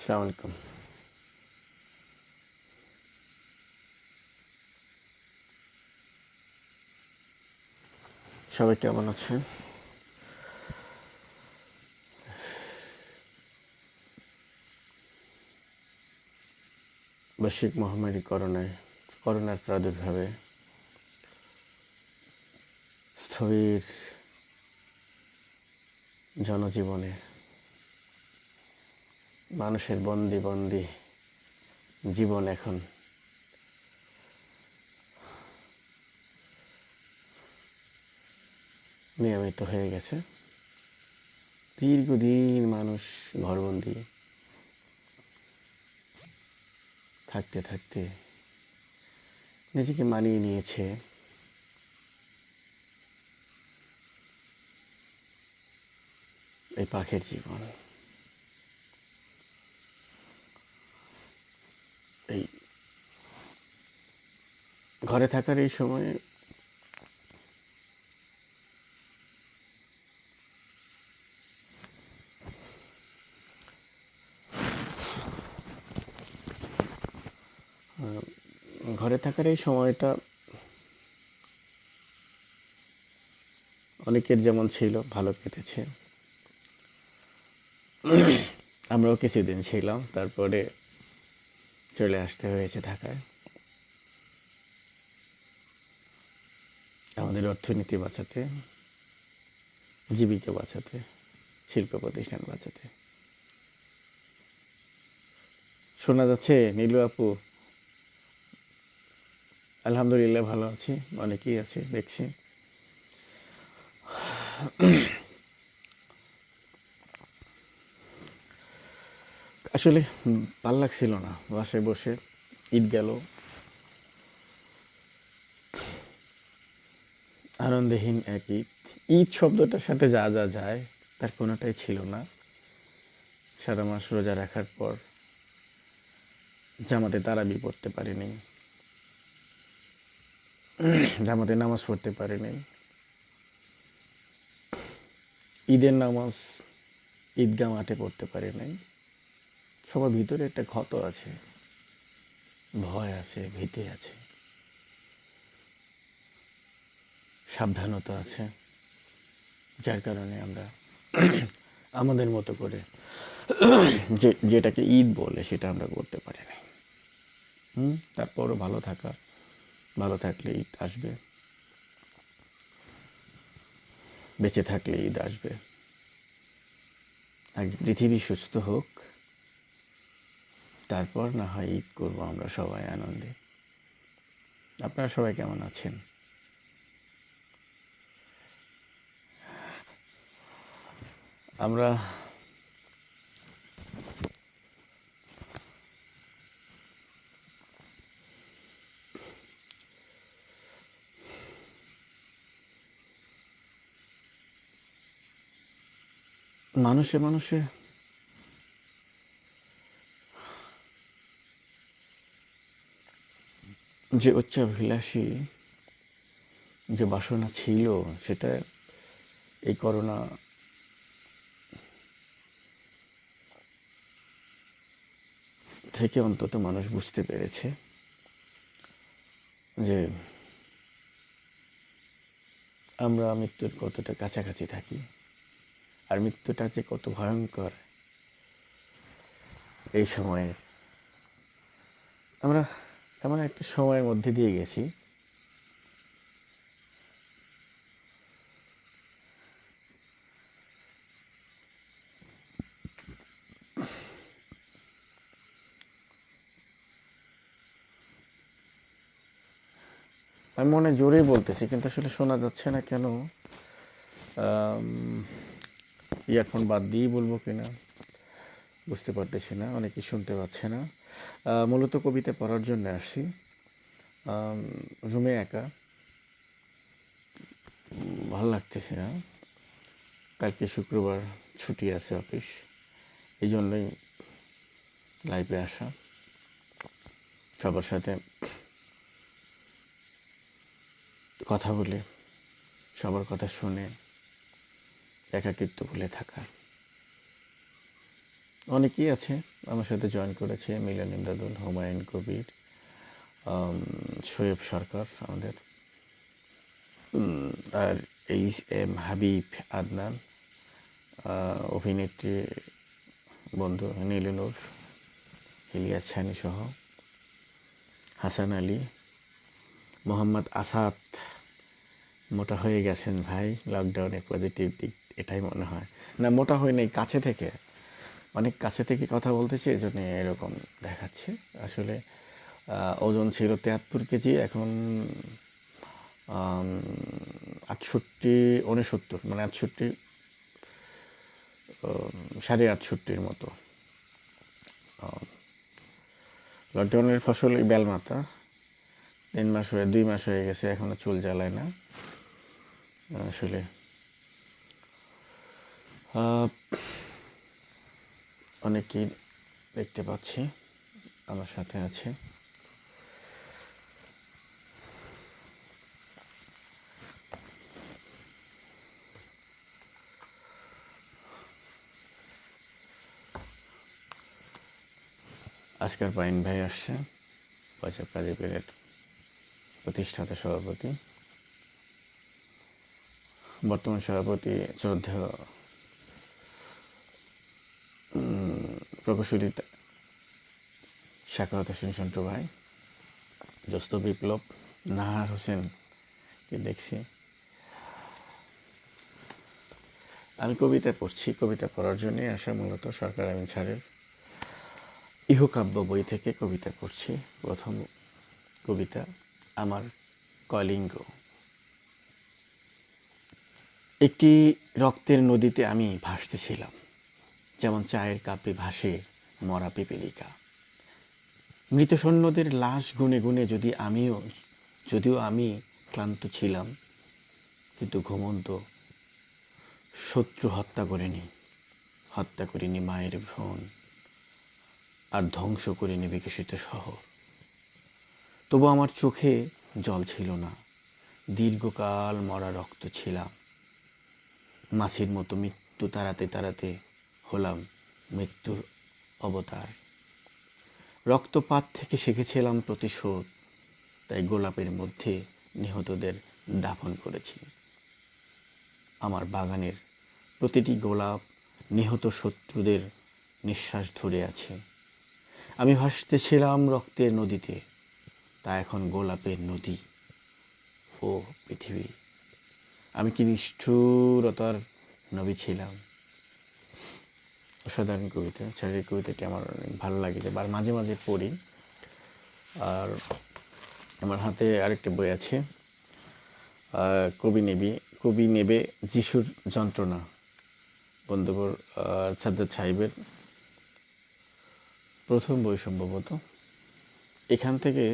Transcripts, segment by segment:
আসসালামু আলাইকুম। সবাই কেমন আছেন? বৈশ্বিক মহামারী করোনার প্রাদুর্ভাবে স্থবির জনজীবনে মানুষের বন্দি বন্দি জীবন এখন নিয়মিত হয়ে গেছে। দীর্ঘদিন মানুষ ঘরবন্দি থাকতে থাকতে নিজেকে মানিয়ে নিয়েছে এই পাখির জীবন। এই ঘরে থাকার এই সময়ে ঘরে থাকার এই সময়টা অনেকের যেমন ছিল ভালো কেটেছে। আমরাও কিছুদিন ছিলাম, তারপরে চলে আসতে হয়েছে ঢাকায় আমাদের অর্থনীতি বাঁচাতে, জীবিকা বাঁচাতে, শিল্প প্রতিষ্ঠান বাঁচাতে। শোনা যাচ্ছে নীলু আপু? আলহামদুলিল্লাহ ভালো আছি, অনেকেই আছে দেখছি। আসলে ভাল লাগছিল না বাসায় বসে। ঈদ গেল, আনন্দহীন এক ঈদ। ঈদ শব্দটার সাথে যা যা যায় তার কোনোটাই ছিল না। সারা মাস রোজা রাখার পর জামাতে তারাবি পড়তে পারিনি, জামাতে নামাজ পড়তে পারিনি। ঈদের নামাজ ঈদগাহ মাঠে পড়তে পারি নাই। সবার ভিতরে একটা ক্ষত আছে, ভয় আছে, ভীতি আছে, সাবধানতা আছে, যার কারণে আমরা আমাদের মতো করে যেটাকে ঈদ বলে সেটা আমরা করতে পারি না। তারপরও ভালো থাকলে ঈদ আসবে, বেঁচে থাকলে ঈদ আসবে। আগে পৃথিবী সুস্থ হোক, তারপর না হয় ঈদ করবো আমরা সবাই আনন্দে। আপনারা সবাই কেমন আছেন? আমরা মানুষে মানুষে যে উচ্চাভিলাষী যে বাসনা ছিল, সেটা এই করোনা থেকে অন্তত মানুষ বুঝতে পেরেছে যে আমরা মৃত্যুর কতটা কাছাকাছি থাকি, আর মৃত্যুটা যে কত ভয়ঙ্কর এই সময়ে। আমরা এমন একটা সময়ের মধ্যে দিয়ে গেছি আমি মনে জোরেই বলতেছি, কিন্তু আসলে শোনা যাচ্ছে না কেন। ইয়ারফোন বাদ দিয়েই বলবো কিনা বুঝতে পারতেছি না, অনেকেই শুনতে পাচ্ছে না। মূলত কবিতা পড়ার জন্য আসছি। রুমে একা, ভালো লাগতেছে না। কালকে শুক্রবার, ছুটি আছে অফিস, এই জন্যই লাইভে আসা, সবার সাথে কথা বলে, সবার কথা শুনে একাকিত্ব ভুলে থাকা। অনেকেই আছে আমার সাথে জয়েন করেছে, মিলন ইমদাদুল, হুমায়ুন কবির, শোয়েব সরকার আমাদের, আর এইচ এম হাবিব আদনান, অভিনেত্রী বন্ধু নীলুনুর, ইলিয়াস ছানি সহ, হাসান আলী, মোহাম্মদ আসাদ। মোটা হয়ে গেছেন ভাই, লকডাউনে পজিটিভ দিক এটাই মনে হয়। না, মোটা হয় নাই, কাছে থেকে, অনেক কাছে থেকে কথা বলতেছি, এই জন্য এরকম দেখাচ্ছে। আসলে ওজন ছিল 73 কেজি, এখন 68, 69, মানে 68, 68.5-র মতো। লকডাউনের ফসল বেলমাতা, 2 মাস হয়ে গেছে, এখনো চুল জ্বালায় না। আসলে অনেকেই দেখতে পাচ্ছি আমার সাথে আছে। আজকার পাইন ভাই আসছে, পয়সা কাজীপুরের প্রতিষ্ঠাতা সভাপতি, বর্তমান সভাপতি শ্রদ্ধেয় প্রকৌশলী শাখাওয়াত হোসেন সন্টু ভাই, দোস্ত বিপ্লব, নাহার হোসেনকে দেখছি। আমি কবিতা পড়ছি, কবিতা পড়ার জন্যই আসা মূলত। সরকার আমিন স্যারের ইহকাব্য বই থেকে কবিতা পড়ছি। প্রথম কবিতা, আমার কলিঙ্গ। একটি রক্তের নদীতে আমি ভাসতেছিলাম, যেমন চায়ের কাপে ভাসে মরা পিপীলিকা। মৃত সৈন্যদের লাশ গুনে গুনে যদিও আমি ক্লান্ত ছিলাম, কিন্তু ঘুমন্ত শত্রু হত্যা করিনি মায়ের ভ্রণ, আর ধ্বংস করিনি বিকশিত শহর। তবু আমার চোখে জল ছিল না, দীর্ঘকাল মরা রক্ত ছিলাম। মাছির মতো মৃত্যু তাড়াতে তাড়াতে হলাম মৃত্যুর অবতার। রক্তপাত থেকে শিখেছিলাম প্রতিশোধ, তাই গোলাপের মধ্যে নিহতদের দাফন করেছি। আমার বাগানের প্রতিটি গোলাপ নিহত শত্রুদের নিঃশ্বাস ধরে আছে। আমি ভাসতেছিলাম রক্তের নদীতে, তা এখন গোলাপের নদী ও পৃথিবী। আমি কি নিষ্ঠুরতার নবী ছিলাম? অসাধারণ কবিতা। শারীরিক কবিতাটি আমার অনেক ভালো লাগে, যে মাঝে মাঝে পড়ি। আর আমার হাতে আরেকটি বই আছে, কবি নেবে যিশুর যন্ত্রণা, বন্ধুবর সাজ্জাদ সাহেবের প্রথম বই সম্ভবত। এখান থেকে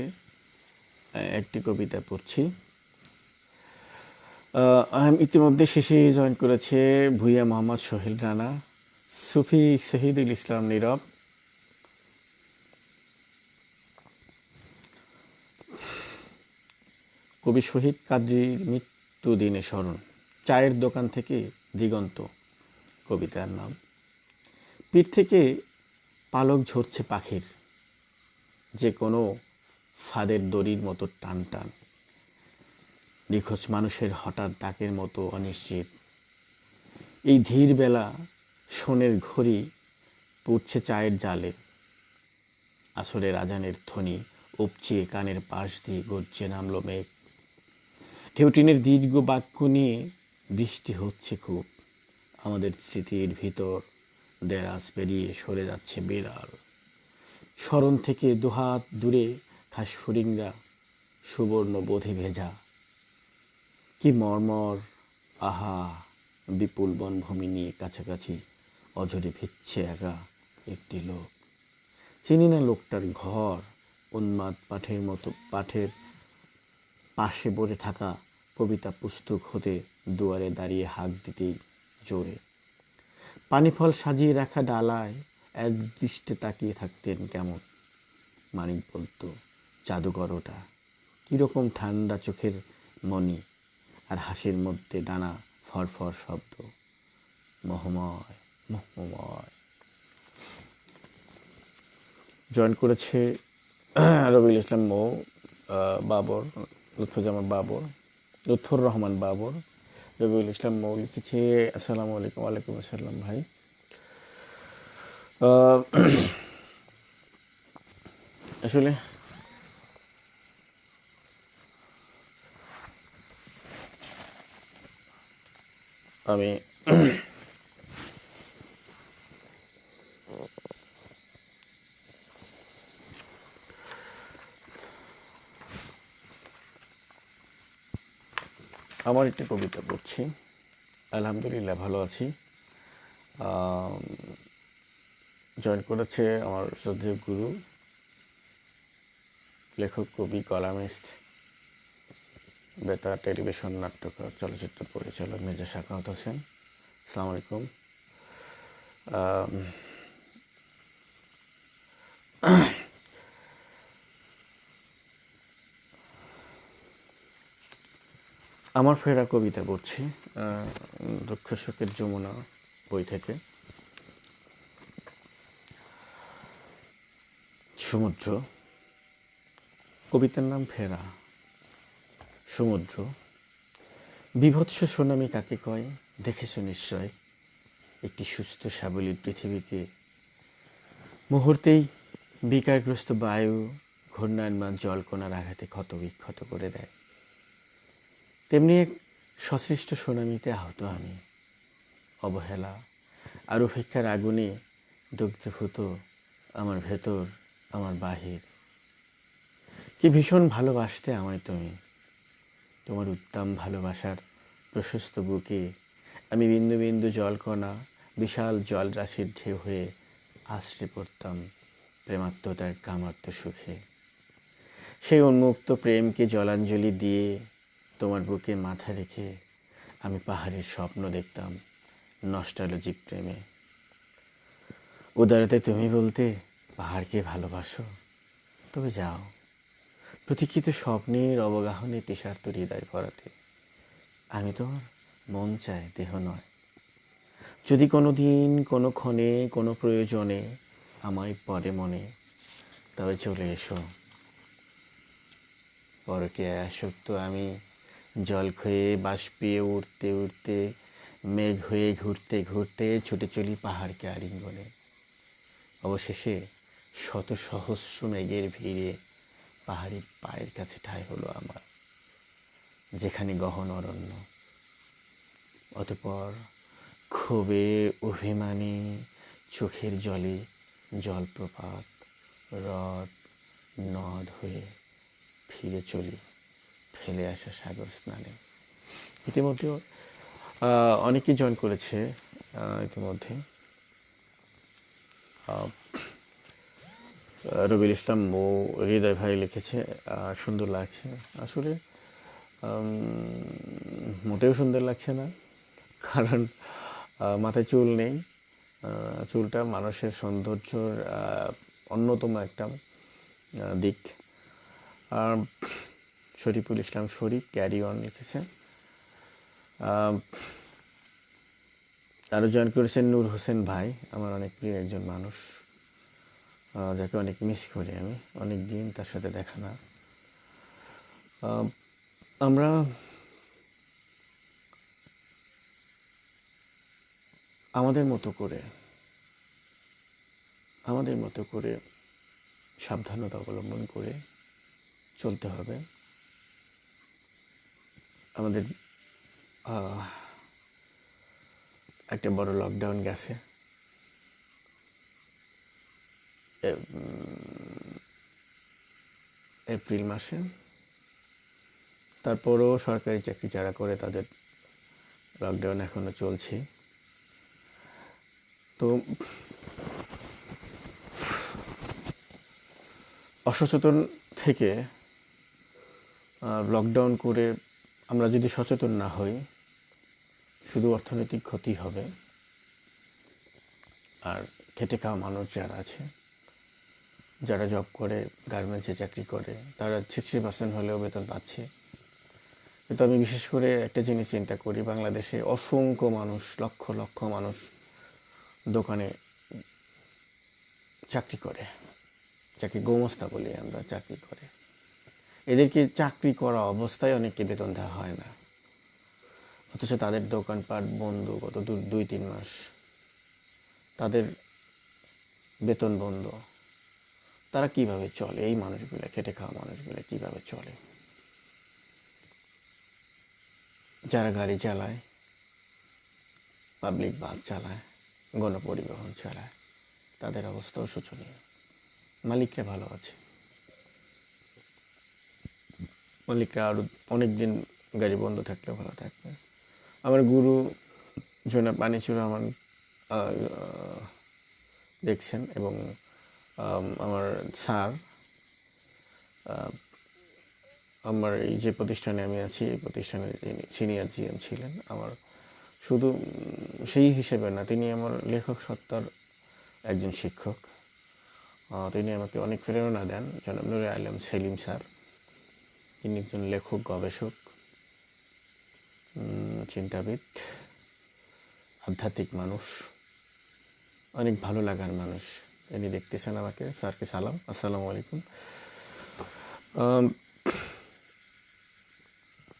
একটি কবিতা পড়ছি। ইতিমধ্যে শেষে জয়েন করেছে ভুইয়া মোহাম্মদ সোহেল রানা, সুফি শহীদুল ইসলাম নীরব, কবি শহীদ কাজীর মৃত্যুদিনে স্মরণ, চায়ের দোকান থেকে দিগন্ত কবিতার নাম। পিঠ থেকে পালক ঝরছে পাখির, যে কোনো ফাঁদের দড়ির মতো টান টান। নিখোঁজ মানুষের হঠাৎ ডাকের মতো অনিশ্চিত। এই ধীর বেলা সোনের ঘড়ি পড়ছে চায়ের জালে। আসরের আজানের ধ্বনি উপচিয়ে কানের পাশ দিয়ে গর্জে নামলো মেঘ। ঢেউটিনের দীর্ঘ বাক্য নিয়ে বৃষ্টি হচ্ছে খুব। আমাদের স্মৃতির ভিতর দেরাজ পেরিয়ে সরে যাচ্ছে বিড়াল। স্মরণ থেকে দুহাত দূরে ঘাসফড়িংরা সুবর্ণ বোধে ভেজা। কি মর্মর, আহা! বিপুল বনভূমি নিয়ে কাছাকাছি অঝরে ভিজছে একা একটি লোক। চিনি না লোকটার ঘর। উন্মাদ পাঠের পাশে পড়ে থাকা কবিতা পুস্তক হতে দুয়ারে দাঁড়িয়ে হাঁক দিতেই জোরে। পানিফল সাজিয়ে রাখা ডালায় এক দৃষ্টে তাকিয়ে থাকতেন কেমন। মানিক বলতো, জাদুকর ওটা, কীরকম ঠান্ডা চোখের মণি, আর হাসির মধ্যে ডানা ফরফর শব্দ। মোহময় মোহময়। জয়েন করেছে রবিউল ইসলাম মৌ, বাবর, লুৎফুজ্জামান বাবর, লুৎফর রহমান বাবর। রবিউল ইসলাম মৌ লিখেছে, আসসালামু আলাইকুম। ওয়ালাইকুম আসসালাম ভাই। আসলে আমি আমার একটি কবিতা পড়ছি। আলহামদুলিল্লাহ ভালো আছি। জয়েন করেছে আমার শ্রদ্ধেয় গুরু, লেখক, কবি, কলামিস্ট, বেতার, টেলিভিশন, নাট্যকার, চলচ্চিত্র পরিচালক মির্জা সাখাওয়াত হোসেন। আসসালামু আলাইকুম। আমার ফেরা কবিতা পড়ছি দুঃখ শোকের যমুনা বই থেকে। সমুদ্র। কবিতার নাম ফেরা। সমুদ্র। বিভৎস সুনামি কাকে কয়, দেখেছ নিশ্চয়। একটি সুস্থ সাবলীল পৃথিবীকে মুহূর্তেই বিকারগ্রস্ত বায়ু, ঘূর্ণায়মান জলকণার আঘাতে ক্ষত বিক্ষত করে দেয়। তেমনি এক সসৃষ্ট সুনামিতে আহত আমি। অবহেলা আর উপেক্ষার আগুনে দগ্ধভূত আমার ভেতর, আমার বাহির। কি ভীষণ ভালোবাসতে আমায় তুমি। তোমার উত্তম ভালোবাসার প্রশস্ত বুকে আমি বিন্দু বিন্দু জলকণা, বিশাল জলরাশির ঢেউ হয়ে আশ্রে পড়তাম প্রেমাত্মতার কামার্ত সুখে। সেই উন্মুক্ত প্রেমকে জলাঞ্জলি দিয়ে তোমার বুকে মাথা রেখে আমি পাহাড়ের স্বপ্ন দেখতাম নস্টালজিক প্রেমে। উদারতে তুমি বলতে পাহাড়কে ভালোবাসো, তবে যাও প্রতীক্ষিত স্বপ্নের অবগাহনে তৃষার্ত হৃদয় ভরাতে। আমি তোমার মন চাই, দেহ নয়। যদি কোনো দিন, কোনো ক্ষণে, কোনো প্রয়োজনে আমায় পরে মনে, তবে চলে এসো। পরকে আসক্ত আমি, জল ক্ষয়ে বাষ্পিয়ে উঠতে উঠতে, মেঘ হয়ে ঘুরতে ঘুরতে ছুটে চলি পাহাড়কে আলিঙ্গনে। অবশেষে শত সহস্র মেঘের ভিড়ে পাহাড়ির পায়ের কাছে ঠাঁই হলো আমার, যেখানে গহন অরণ্য। অতঃপর ক্ষোভে, অভিমানে, চোখের জলে জলপ্রপাত, হ্রদ, নদ হয়ে ফিরে চলি ফেলে আসা সাগর স্নানে। ইতিমধ্যেও অনেকেই জয়েন করেছে। ইতিমধ্যে রবিউল ইসলাম মৌ, হৃদয় ভাই লিখেছে, সুন্দর লাগছে। আসলে মোটেও সুন্দর লাগছে না, কারণ মাথায় চুল নেই। চুলটা মানুষের সৌন্দর্যর অন্যতম একটা দিক। আর শরীফুল ইসলাম শরীফ ক্যারি অন লিখেছে। আরও জয়েন করেছেন নূর হোসেন ভাই, আমার অনেক প্রিয় একজন মানুষ, যাকে অনেক মিস করি আমি। অনেক দিন তার সাথে দেখা না। আমরা আমাদের মতো করে সাবধানতা অবলম্বন করে চলতে হবে। আমাদের একটা বড় লকডাউন গেছে, এপ্রিল মাসে। তারপরও সরকারি চাকরি যারা করে তাদের লকডাউন এখনো চলছে। তো অসচেতন থেকে লকডাউন করে আমরা যদি সচেতন না হই, শুধু অর্থনৈতিক ক্ষতি হবে। আর খেটে খাওয়া মানুষ যারা আছে, যারা জব করে, গার্মেন্টসে চাকরি করে, তারা 60% হলেও বেতন পাচ্ছে। কিন্তু আমি বিশেষ করে একটা জিনিস চিন্তা করি, বাংলাদেশে অসংখ্য মানুষ, লক্ষ লক্ষ মানুষ দোকানে চাকরি করে, যাকে গোমস্তা বলি আমরা, চাকরি করে। এদেরকে চাকরি করা অবস্থায় অনেককে বেতন দেওয়া হয় না, অথচ তাদের দোকানপাট বন্ধ গত 2-3 মাস, তাদের বেতন বন্ধ। তারা কিভাবে চলে? এই মানুষগুলো, খেটে খাওয়া মানুষগুলো কিভাবে চলে? যারা গাড়ি চালায়, পাবলিক বাস চালায়, গণপরিবহন চালায়, তাদের অবস্থাও শোচনীয়। মালিকরা ভালো আছে, মালিকরা আরও অনেক দিন গাড়ি বন্ধ থাকলেও ভালো থাকবে। আমার গুরু জনাব আনিসুর রহমান দেখছেন, এবং আমার স্যার, আমার এই যে প্রতিষ্ঠানে আমি আছি, এই প্রতিষ্ঠানের সিনিয়র জিএম ছিলেন। আমার শুধু সেই হিসেবে না, তিনি আমার লেখক সত্তার একজন শিক্ষক। তিনি আমাকে অনেক প্রেরণা দেন। জনাব নুরে আলম সেলিম স্যার, তিনি একজন লেখক, গবেষক, চিন্তাবিদ, আধ্যাত্মিক মানুষ, অনেক ভালো লাগার মানুষ। তিনি দেখতেছেন আমাকে। স্যারকে সালাম, আসসালামু আলাইকুম।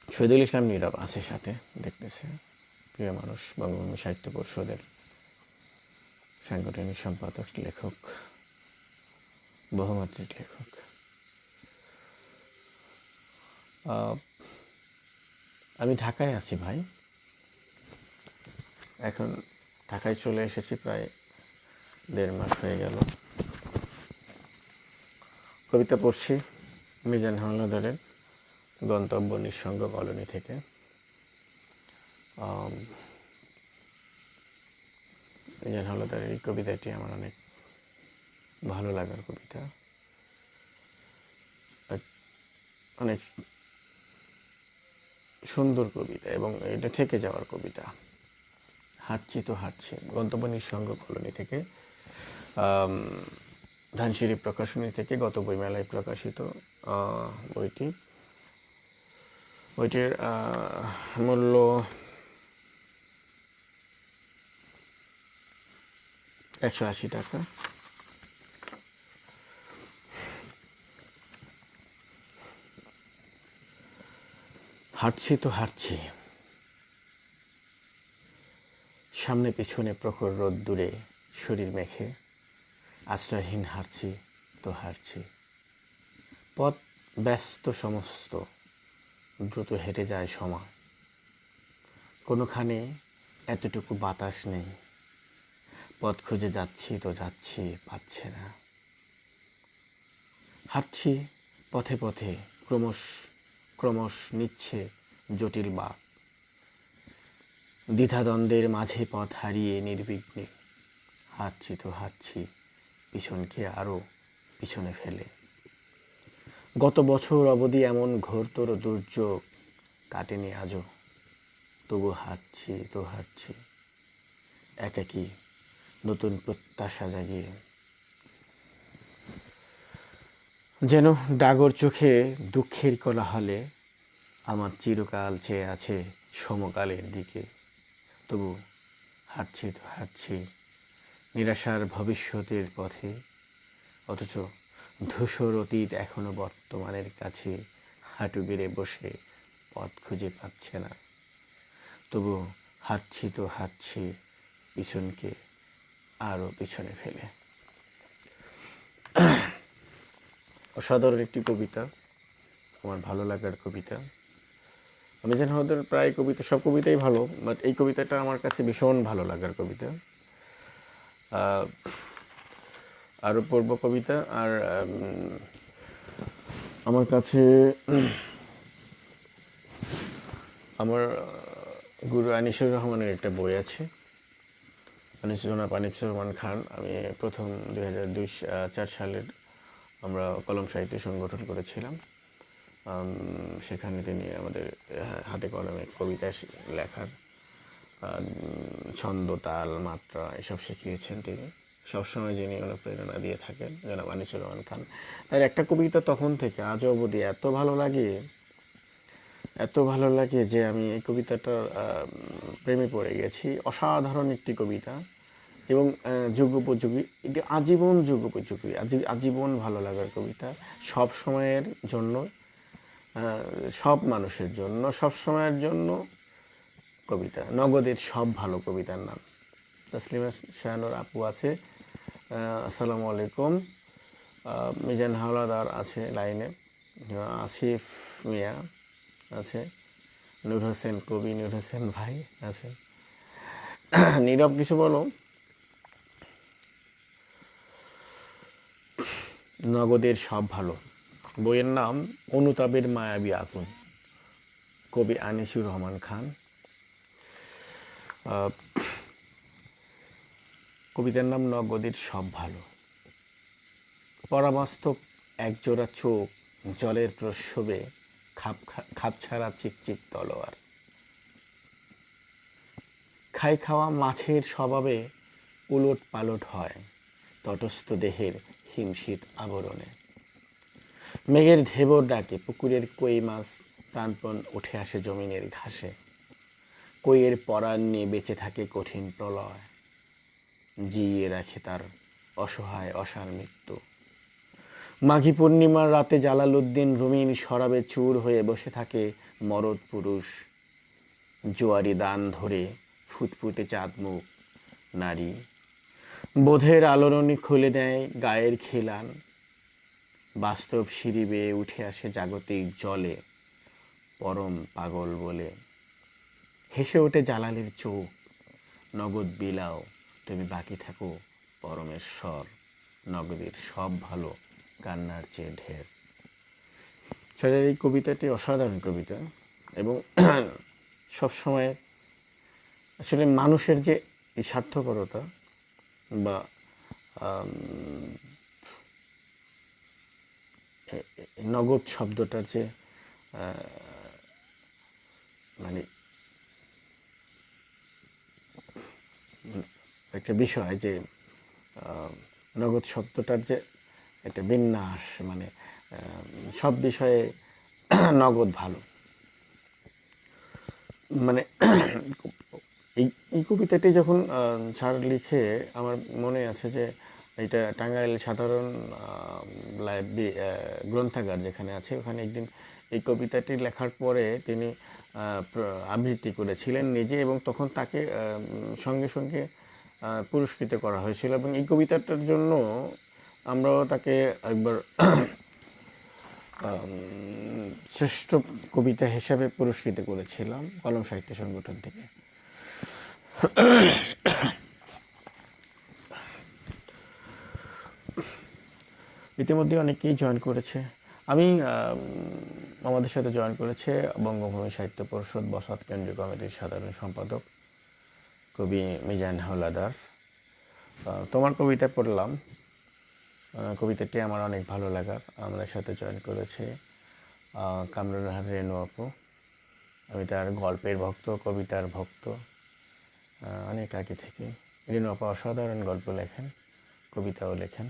শহীদুল ইসলাম নীরব আছে সাথে, দেখতেছে, প্রিয় মানুষ, বঙ্গবন্ধু সাহিত্য পরিষদের সাংগঠনিক সম্পাদক, লেখক, বহুমাত্রিক লেখক। আমি ঢাকায় আছি ভাই, এখন ঢাকায় চলে এসেছি, প্রায় 1.5 মাস হয়ে গেল। কবিতা পড়ছি মিজান হাওলাদারের গন্তব্য নিঃসঙ্গ কলোনি থেকে। মিজান হাওলাদারের এই কবিতাটি আমার অনেক ভালো লাগার কবিতা, অনেক সুন্দর কবিতা, এবং এটা থেকে যাওয়ার কবিতা। হাঁটছি তো হাঁটছি, গন্তব্য নিঃসঙ্গ কলোনি থেকে, ধানসিঁড়ি প্রকাশনী থেকে, গত বইমেলায় প্রকাশিত বইটির মূল্য 180 টাকা। হাঁটছি তো হাঁটছি, সামনে পিছনে প্রখর রোদ দূরে শরীর মেখে, আশ্রয়হীন হাঁটছি তো হাঁটছি। পথ ব্যস্ত সমস্ত, দ্রুত হেঁটে যায় সময়, কোনোখানে এতটুকু বাতাস নেই। পথ খুঁজে যাচ্ছি তো যাচ্ছি, পাচ্ছে না। হাঁটছি পথে পথে, ক্রমশ ক্রমশ নিচ্ছে জটিল বাঁক, দ্বিধাদ্বন্দ্বের মাঝে পথ হারিয়ে নির্বিঘ্নে। হাঁটছি তো হাঁটছি, পিছনকে আরও পিছনে ফেলে। গত বছর অবধি এমন ঘোরতর দুর্যোগ কাটেনি আজও, তবু হাঁটছি তো হাঁটছি, একাকী নতুন প্রত্যাশা জাগিয়ে। যেন ডাগর চোখে দুঃখের কোলাহলে আমার চিরকাল চেয়ে আছে সমকালের দিকে, তবু হাঁটছি তো হাঁটছি নিরাশার ভবিষ্যতের পথে। অথচ ধূসর অতীত এখনো বর্তমানের কাছে হাঁটু গেড়ে বসে পথ খুঁজে পাচ্ছে না, তবু হাঁটছি তো হাঁটছি পিছনকে আরও পিছনে ফেলে। অসাধারণ একটি কবিতা, আমার ভালো লাগার কবিতা। মিজান হাওলাদারের প্রায় কবিতা, সব কবিতাই ভালো, বাট এই কবিতাটা আমার কাছে ভীষণ ভালো লাগার কবিতা। আরও পড়ব কবিতা। আর আমার কাছে আমার গুরু আনিসুর রহমানের একটা বই আছে, জনাব আনিসুর রহমান খান। আমি প্রথম 2004 সালের আমরা কলম সাহিত্য সংগঠন করেছিলাম, সেখানে তিনি আমাদের হাতে কলমে কবিতা লেখার ছন্দ, তাল, মাত্রা এসব শিখিয়েছেন। তিনি সবসময় যিনি অনুপ্রেরণা দিয়ে থাকেন, জনাব আনিসুর রহমান খান। তার একটা কবিতা তখন থেকে আজও অবধি এত ভালো লাগে যে আমি এই কবিতাটার প্রেমে পড়ে গেছি। অসাধারণ একটি কবিতা। এবং যুগোপযোগী, এটি আজীবন যুগোপযোগী, আজীবন ভালো লাগার কবিতা, সব সময়ের জন্য, সব মানুষের জন্য, সব সময়ের জন্য কবিতা। নগদের সব ভালো কবিতার নাম। তাসলিমা শাহানুর আপু আছে, আসসালামু আলাইকুম। মিজান হাওলাদার আছে লাইনে, আসিফ মিয়া আছে, নূর হোসেন কবি, নূর হোসেন ভাই আছে। নীরব কিছু বলো। নগদের সব ভালো বইয়ের নাম অনুতাপের মায়াবী আগুন, কবি আনিসুর রহমান খান। কবিতার নাম নগদের সব ভালো। পরাবাস্তব একজোড়া চোখ জলের প্রস্রবে খাপছাড়া চিকচিক তলোয়ার। খাই খাওয়া মাছের স্বভাবে উলট পালট হয় তটস্থ দেহের হিমশীত আবরণে। মেঘের ধেবর ডাকে পুকুরের কই মাছ প্রাণপণ উঠে আসে জমিনের ঘাসে। কইয়ের পরাণ নিয়ে বেঁচে থাকে কঠিন প্রলয়, জিয়ে রাখে তার অসহায় অসার মৃত্যু। মাঘী পূর্ণিমার রাতে জালালউদ্দিন রুমির শরাবে চুর হয়ে বসে থাকে মরদ পুরুষ। জোয়ারি দান ধরে ফুটফুটে চাঁদমুখ নারী বোধের আলোড়নী খুলে নেয় গায়ের খিলান। বাস্তব সিঁড়ি বেয়ে উঠে আসে জাগতিক জলে পরম পাগল বলে। হেসে ওঠে জালালের চোখ, নগদ বিলাও তুমি বাকি থাকো পরমেশ্বর, নগদের সব ভালো কান্নার চেয়ে ঢের। স্যারের এই কবিতাটি অসাধারণ কবিতা এবং সবসময় আসলে মানুষের যে এই স্বার্থপরতা বা নগদ শব্দটার যে মানে একটা বিষয় যে নগদ শব্দটার যে একটা বিন্যাস, মানে সব বিষয়ে নগদ ভালো। মানে এই কবিতাটি যখন স্যার লিখে, আমার মনে আছে যে এটা টাঙ্গাইল সাধারণ গ্রন্থাগার যেখানে আছে, ওখানে একদিন এই কবিতাটি লেখার পরে তিনি আবৃত্তি করেছিলেন নিজে, এবং তখন তাকে সঙ্গে সঙ্গে পুরস্কৃত করা হয়েছিল। এবং এই কবিতাটার জন্য আমরাও তাকে একবার শ্রেষ্ঠ কবিতা হিসাবে পুরস্কৃত করেছিলাম কলম সাহিত্য সংগঠন থেকে। ইতিমধ্যে অনেকেই জয়েন করেছে। আমি আমাদের সাথে জয়েন করেছে বঙ্গভূমি সাহিত্য পরিষদ বসাত কেন্দ্রীয় কমিটির সাধারণ সম্পাদক কবি মিজান হাওলাদার। তোমার কবিতা পড়লাম, কবিতাটি আমার অনেক ভালো লাগার। আমাদের সাথে জয়েন করেছে কামরুল রেনু আপু। আমি তার গল্পের ভক্ত, কবিতার ভক্ত অনেক আগে থেকে। রেনু আপু অসাধারণ গল্প লেখেন, কবিতাও লেখেন।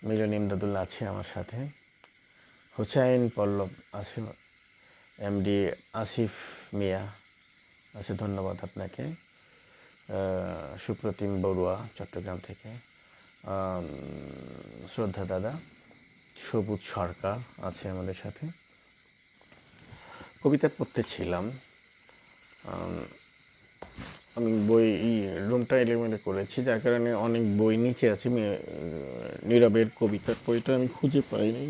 মিলন ইমদাদুল্লাহ আছে আমার সাথে, হুসাইন পল্লব আছে, এমডি আসিফ মিয়া আছে, ধন্যবাদ আপনাকে। সুপ্রতিম বড়ুয়া চট্টগ্রাম থেকে, শ্রদ্ধা দাদা, সবুজ সরকার আছে আমাদের সাথে। কবিতা পড়তেছিলাম, আমি বই রুমটা এলোমেলো করেছি, যার কারণে অনেক বই নিচে আছে। নীরবের কবিতার বইটা আমি খুঁজে পাইনি,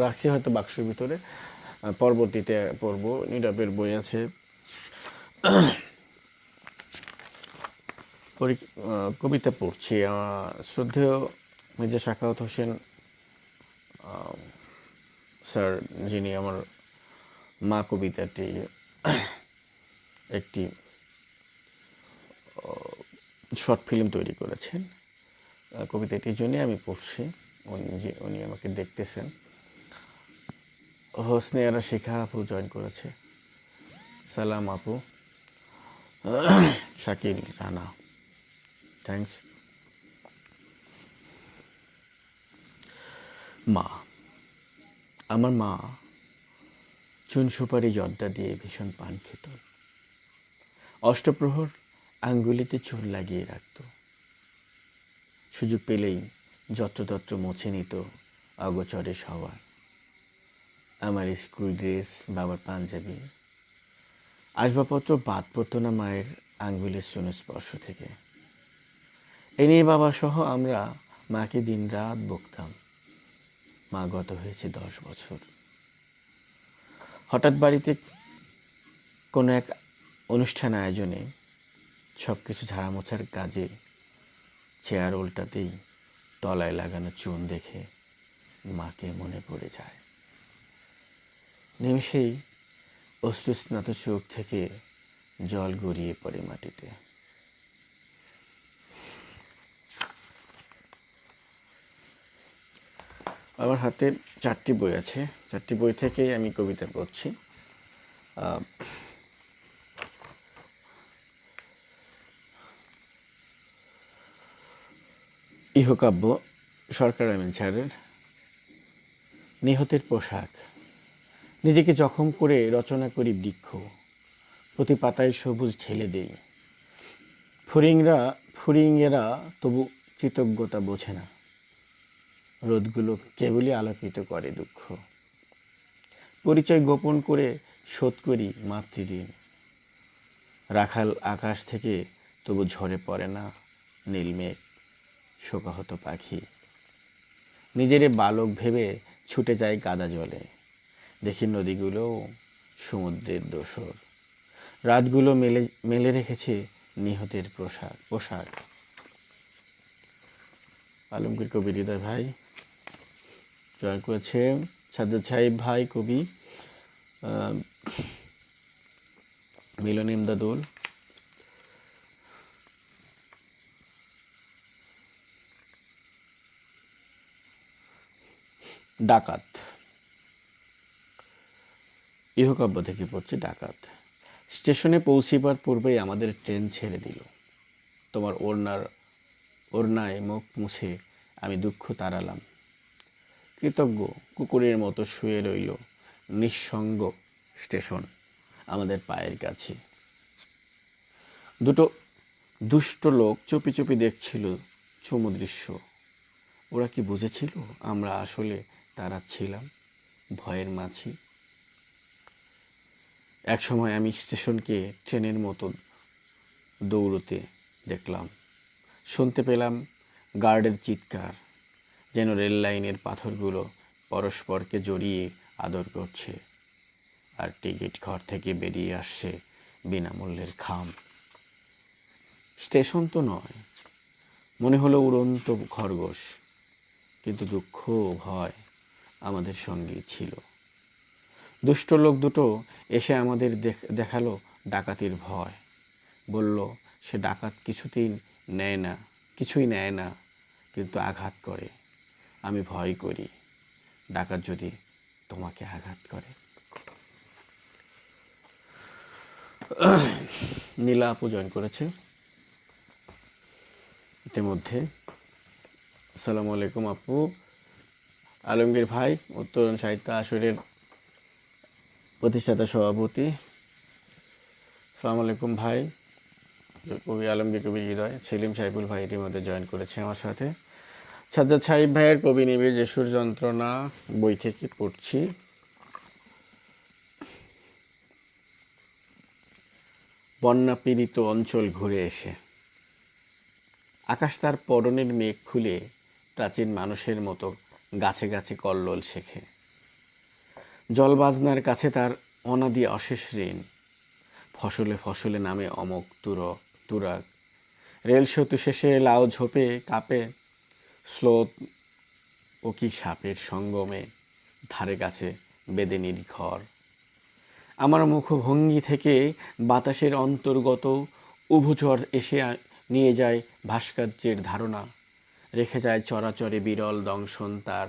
রাখছি হয়তো বাক্সের ভিতরে, পরবর্তীতে পড়বো। নীরবের বই আছে। কবিতা পড়ছি। শ্রদ্ধেয় মির্জা সাখাওয়াত হোসেন স্যার, যিনি আমার মা কবিতাটি একটি শর্ট ফিল্ম তৈরি করেছেন, কবিতাটির জন্যে আমি পড়ছি। উনি আমাকে দেখতেছেন। হোসনে আরা শিখা আপু জয়েন করেছে, সালাম আপু, শাকিল রানা, থ্যাংকস। মা, আমার মা চুন সুপারি জর্দা দিয়ে ভীষণ পান খেত। অষ্টপ্রহর আঙ্গুলিতে চুন লাগিয়ে রাখত। সুযোগ পেলেই যত্রতত্র মুছে নিত অগোচরে সবার। আমার স্কুল ড্রেস, বাবার পাঞ্জাবি, আসবাবপত্র বাদ পড়তো না মায়ের আঙ্গুলের স্পর্শ থেকে। এ নিয়ে বাবা সহ আমরা মাকে দিনরাত বকতাম। মা গত হয়েছে 10 বছর। হঠাৎ বাড়িতে কোনো এক অনুষ্ঠান আয়োজনে সব কিছু ঝাড়ামোছার কাজে চেয়ার উল্টাতেই তলায় লাগানো চুন দেখে মাকে মনে পড়ে যায়। নিমেষেই অশ্রুস্নাত চোখ থেকে জল গড়িয়ে পড়ে মাটিতে। আমার হাতে 4টি বই আছে। 4টি বই থেকেই আমি কবিতা পড়ছি। ইহকাব্য, সরকার আমিন স্যারের। নিহতের পোশাক। নিজেকে জখম করে রচনা করি বৃক্ষ, প্রতি পাতায় সবুজ ঢেলে দেই। ফড়িংয়েরা তবু কৃতজ্ঞতা বোঝে না। রোদগুলো কেবলই আলোকিত করে দুঃখ। পরিচয় গোপন করে শোধ করি মাতৃঋণ। রাখাল আকাশ থেকে তবু ঝরে পড়ে না নীলমেঘ, শোকাহত পাখি। নিজেরে বালক ভেবে ছুটে যায় কাদা জলে। দেখি নদীগুলোও সমুদ্রের দোসর। রাতগুলো মেলে রেখেছে নিহতের পোশাক। আলমগীর কবি হৃদয় ভাই জয়েন করেছে। সাজ্জাদ সাহেব ভাই কবি, মিলন ইমদাদুল। ডাকাত, ইহকাব্য থেকে পড়ছি। ডাকাত। স্টেশনে পৌঁছিবার পূর্বেই আমাদের ট্রেন ছেড়ে দিল। তোমার ওড়নায় মুখ মুছে আমি দুঃখ তাড়ালাম। কৃতজ্ঞ কুকুরের মতো শুয়ে রইল নিঃসঙ্গ স্টেশন আমাদের পায়ের কাছে। দুটো দুষ্ট লোক চুপি চুপি দেখছিল চুমু দৃশ্য। ওরা কি বুঝেছিল আমরা আসলে তারা ছিলাম ভয়ের মাছি? একসময় আমি স্টেশনকে ট্রেনের মতো দৌড়তে দেখলাম। শুনতে পেলাম গার্ডের চিৎকার, যেন রেল লাইনের পাথরগুলো পরস্পরকে জড়িয়ে আদর করছে, আর টিকিট ঘর থেকে বেরিয়ে আসছে বিনামূল্যের খাম। স্টেশন তো নয়, মনে হলো উড়ন্ত খরগোশ, কিন্তু দুঃখ ও ভয় আমাদের সঙ্গেই ছিল। দুষ্ট লোক দুটো এসে আমাদের দেখালো ডাকাতির ভয়। বলল সে ডাকাত কিছুই নেয় না, কিন্তু আঘাত করে। আমি ভয় করি ডাকাত যদি তোমাকে আঘাত করে। নীলা আপু জয়েন করেছে ইতিমধ্যে। আসসালামু আলাইকুম আপু। আলমগীর ভাই উত্তরণ সাহিত্য আসরের প্রতিষ্ঠাতা সভাপতি। আসসালামু আলাইকুম ভাই। কবি আলমগীর কবি হৃদয়। সেলিম সাইফুল ভাই ইতিমধ্যে জয়েন করেছে আমার সাথে। সাজ্জাদ সাহেব ভাইয়ের কবি নিবিড় যেসুর যন্ত্রণা বই থেকে পড়ছি। বন্যা পীড়িত অঞ্চল ঘুরে এসে আকাশ তার পরনের মেঘ খুলে প্রাচীন মানুষের মতো গাছে গাছে কল্লোল শেখে। জলবাজনার কাছে তার অনাদি অশেষ ঋণ। ফসলে ফসলে নামে অমক তুরাগ। রেল সেতু শেষে লাউ ঝোপে কাঁপে স্লোত ও কি সাপের সঙ্গমে ধারে কাছে বেদেনির ঘর। আমার মুখভঙ্গি থেকে বাতাসের অন্তর্গত উভুঝড় এসে নিয়ে যায় ভাস্কর্যের ধারণা, রেখে যায় চরাচরে বিরল দংশন তার।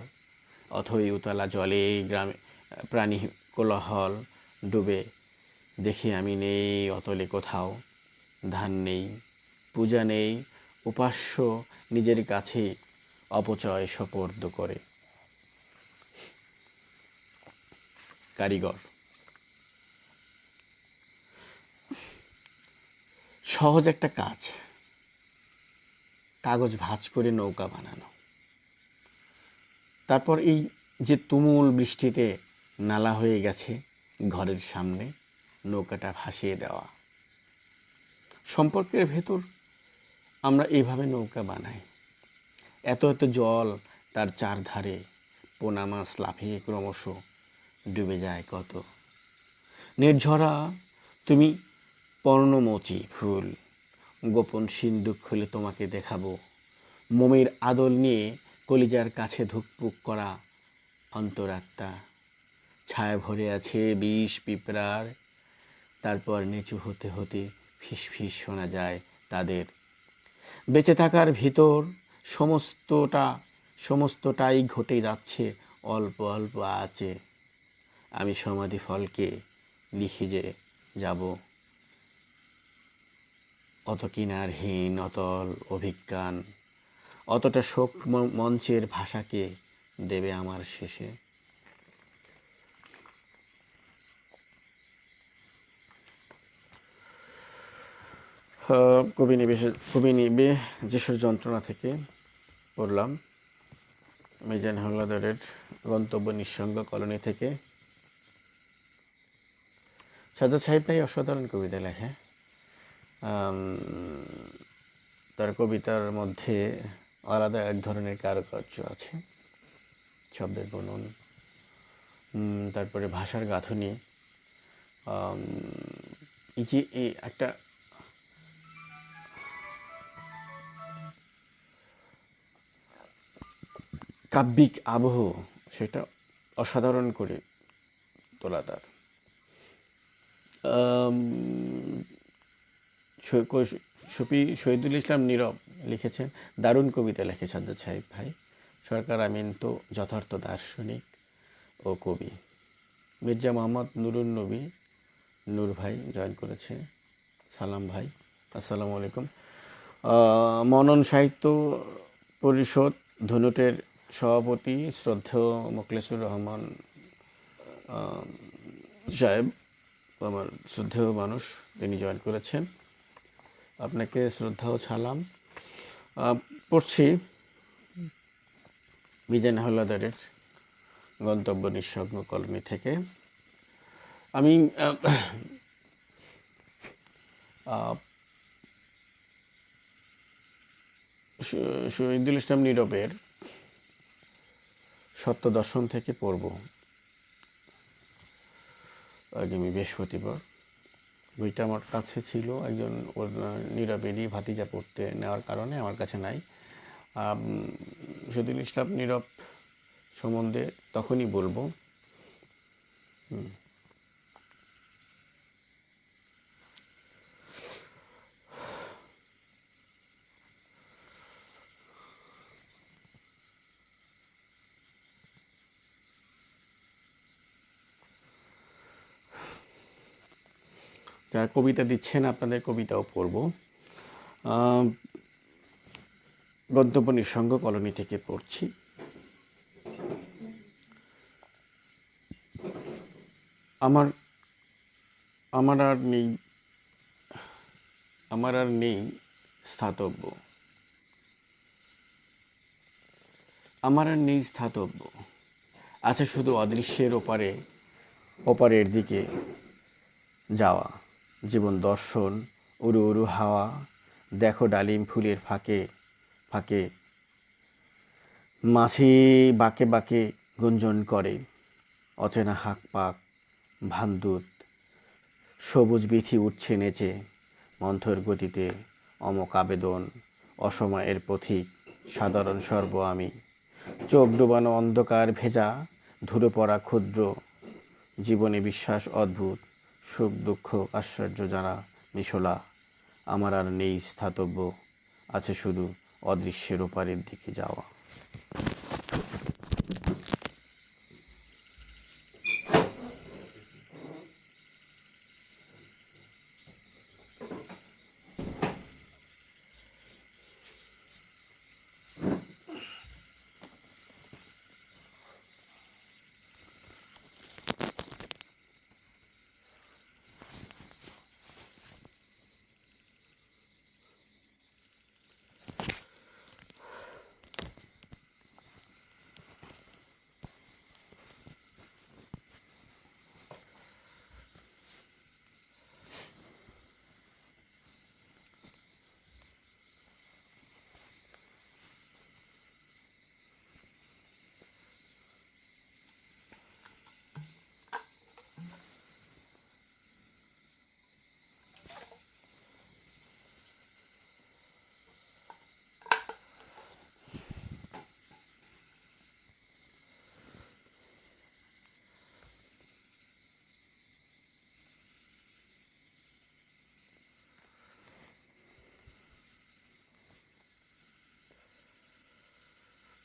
অথই উতলা জলে গ্রামে প্রাণী কোলাহল ডুবে। দেখি আমি নেই অতলে কোথাও, ধান নেই, পূজা নেই, উপাস্য নিজের কাছে অপচয় সোপর্দ করে। কারিগর। সহজ একটা কাজ, কাগজ ভাঁজ করে নৌকা বানানো। তারপর এই যে তুমুল বৃষ্টিতে নালা হয়ে গেছে ঘরের সামনে, নৌকাটা ভাসিয়ে দেওয়া। সম্পর্কের ভেতর আমরা এইভাবে নৌকা বানাই। এত এত জল, তার চারধারে পোনা মাছ লাফিয়ে ক্রমশ ডুবে যায় কত। নির্ঝরা তুমি পর্ণমোচী ফুল, গোপন সিন্দুক খুলে তোমাকে দেখাবো। মোমের আদল নিয়ে কলিজার কাছে ধুকপুক করা অন্তরাত্মা। ছায়া ভরে আছে বিষ পিঁপড়ার, তারপর নিচু হতে হতে ফিসফিস শোনা যায় তাদের। বেঁচে থাকার ভিতর সমস্তটাই ঘটে যাচ্ছে অল্প অল্প আছে। আমি সমাধি ফলকে লিখে যাব অত কিনারহীন অতল অভিজ্ঞান। অতটা শোক মঞ্চের ভাষাকে দেবে আমার শেষে। কবি নিবে যেসব যন্ত্রণা থেকে পড়লাম মিজান হাওলাদারের গন্তব্য নিঃসঙ্গ কলোনি থেকে। সাজ্জাদ সাহেব ভাই অসাধারণ কবিতা লেখে। তার কবিতার মধ্যে আলাদা এক ধরনের কারুকার্য আছে, শব্দের বুনন, তারপরে ভাষার গাঁথনি। এই যে এই একটা কাব্যিক আবহ, সেটা অসাধারণ করে তোলা তার। শহীদুল ইসলাম নীরব লিখেছেন, দারুণ কবিতা লেখে সাজ্জাদ সাহেব ভাই। সরকার আমিন তো যথার্থ দার্শনিক ও কবি। মির্জা মোহাম্মদ নুরুন নবী নূর ভাই জয়েন করেছে, সালাম ভাই, আসসালামু আলাইকুম। মনন সাহিত্য পরিষদ ধনুটের সভাপতি শ্রদ্ধেয় মোখলেসুর রহমান সাহেব, আমার শ্রদ্ধেয় মানুষ, তিনি জয়েন করেছেন, আপনাকে শ্রদ্ধা ও সালাম। পড়ছি মিজান হাওলাদারের গন্তব্য নিঃসঙ্গ কলোনি থেকে। আমি শহীদুল ইসলাম নীরবের সত্য দর্শন থেকে পড়ব আগামী বৃহস্পতিবার। বইটা আমার কাছে ছিল, একজন নীরবেরই ভাতিজা পড়তে নেওয়ার কারণে আমার কাছে নাই। শহীদুল ইসলাম নীরব সম্বন্ধে তখনই বলবো। যারা কবিতা দিচ্ছেন আপনাদের কবিতাও পড়ব। গন্তব্য নিঃসঙ্গ কলোনি থেকে পড়ছি। আমার আর নেই স্থাতব্য, আমার আর নেই স্থাতব্য, আছে শুধু অদৃশ্যের ওপারের দিকে যাওয়া। জীবন দর্শন, উড়ু উড়ু হাওয়া, দেখো ডালিম ফুলের ফাঁকে ফাঁকে মাছি বাঁকে বাঁকে গুঞ্জন করে, অচেনা হাক পাক ভান্দুত, সবুজ বিথি উঠছে নেচে মন্থর গতিতে, অমক আবেদন, অসময়ের পথিক, সাধারণ সর্ব আমি। চোখ ডুবানো অন্ধকার ভেজা, ধুলো পড়া ক্ষুদ্র জীবনে বিশ্বাস অদ্ভুত, সুখ দুঃখ আশ্চর্য জানা মিশলা। আমার আর নেই স্থাতব্য, আছে শুধু অদৃশ্যের ওপারের দিকে যাওয়া।